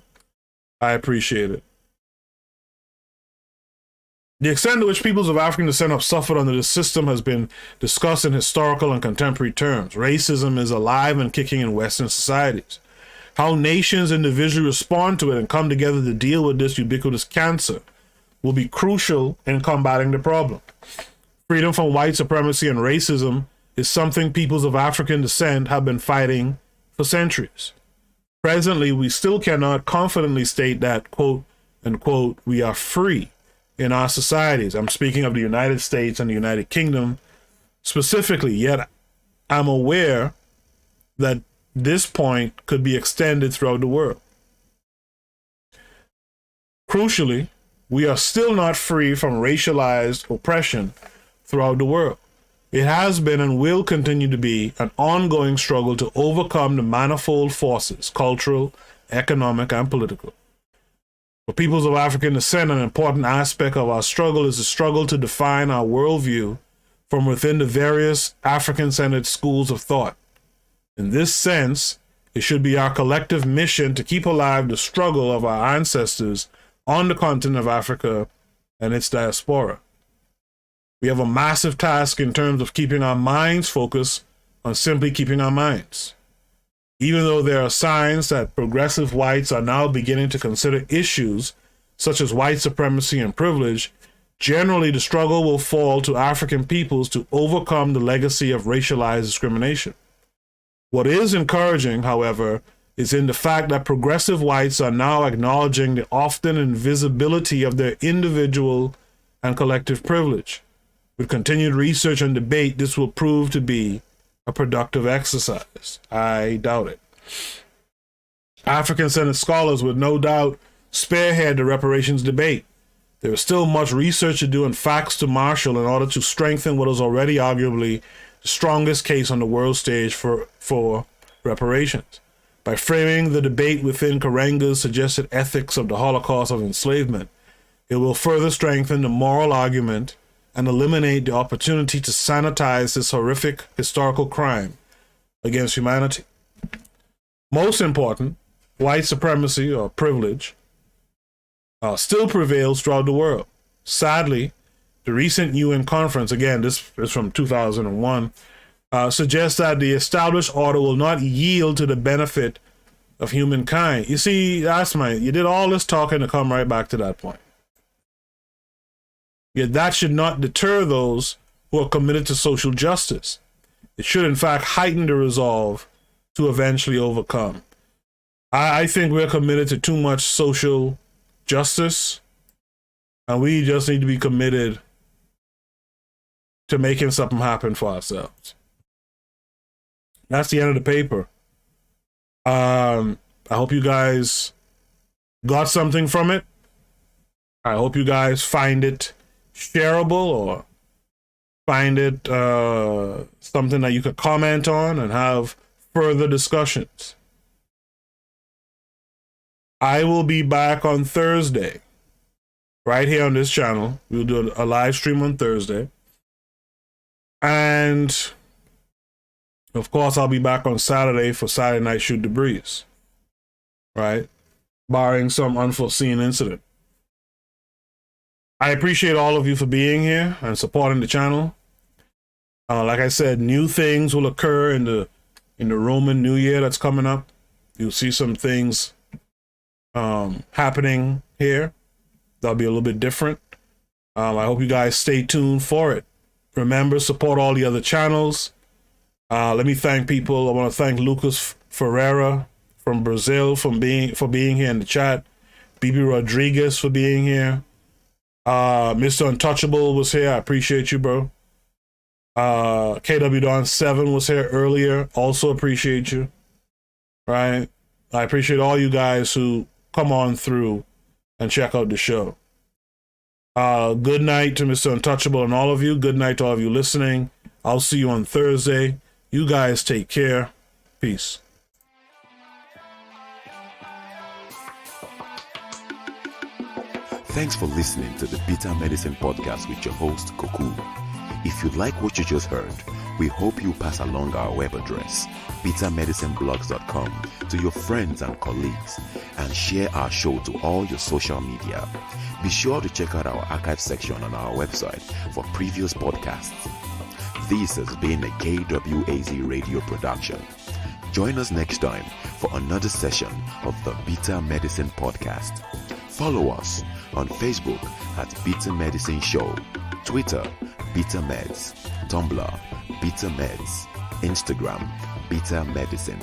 I appreciate it. The extent to which peoples of African descent have suffered under this system has been discussed in historical and contemporary terms. Racism is alive and kicking in Western societies. How nations individually respond to it and come together to deal with this ubiquitous cancer will be crucial in combating the problem. Freedom from white supremacy and racism is something peoples of African descent have been fighting for centuries. Presently, we still cannot confidently state that, quote unquote, we are free in our societies. I'm speaking of the United States and the United Kingdom specifically, yet I'm aware that this point could be extended throughout the world. Crucially, we are still not free from racialized oppression throughout the world. It has been and will continue to be an ongoing struggle to overcome the manifold forces, cultural, economic, and political. For peoples of African descent, an important aspect of our struggle is the struggle to define our worldview from within the various African-centered schools of thought. In this sense, it should be our collective mission to keep alive the struggle of our ancestors on the continent of Africa and its diaspora. We have a massive task in terms of keeping our minds focused on simply keeping our minds. Even though there are signs that progressive whites are now beginning to consider issues such as white supremacy and privilege, generally the struggle will fall to African peoples to overcome the legacy of racialized discrimination. What is encouraging, however, is in the fact that progressive whites are now acknowledging the often invisibility of their individual and collective privilege. With continued research and debate, this will prove to be a productive exercise. I doubt it. African-centered scholars would no doubt spearhead the reparations debate. There is still much research to do and facts to marshal in order to strengthen what is already arguably the strongest case on the world stage for reparations. By framing the debate within Karenga's suggested ethics of the Holocaust of enslavement, it will further strengthen the moral argument and eliminate the opportunity to sanitize this horrific historical crime against humanity. Most important, white supremacy or privilege still prevails throughout the world. Sadly, the recent UN conference, again, this is from 2001, suggests that the established order will not yield to the benefit of humankind. You see, you did all this talking to come right back to that point. Yet that should not deter those who are committed to social justice. It should, in fact, heighten the resolve to eventually overcome. I think we're committed to too much social justice, and we just need to be committed to making something happen for ourselves. That's the end of the paper. I hope you guys got something from it. I hope you guys find it shareable or find it something that you could comment on and have further discussions. I will be back on Thursday, right here on this channel. We'll do a live stream on Thursday. And, of course, I'll be back on Saturday for Saturday Night Shoot the Breeze, right? Barring some unforeseen incident. I appreciate all of you for being here and supporting the channel. Like I said, new things will occur in the Roman New Year that's coming up. You'll see some things happening here. That'll be a little bit different. I hope you guys stay tuned for it. Remember, support all the other channels. Let me thank people. I want to thank Lucas Ferreira from Brazil for being here in the chat. BB Rodriguez for being here. Mr. Untouchable was here. I appreciate you, bro. KW Don 7 was here earlier. Also appreciate you. Right? I appreciate all you guys who come on through and check out the show. Good night to Mr. Untouchable and all of you. Good night to all of you listening. I'll see you on Thursday. You guys take care. Peace. Thanks for listening to the Bitter Medicine Podcast with your host, Koku. If you like what you just heard, we hope you pass along our web address, bittermedicineblogs.com, to your friends and colleagues, and share our show to all your social media. Be sure to check out our archive section on our website for previous podcasts. This has been a KWAZ radio production. Join us next time for another session of the Bitter Medicine Podcast. Follow us on Facebook at Bitter Medicine Show, Twitter, Bitter Meds, Tumblr, Bitter Meds, Instagram, Bitter Medicine.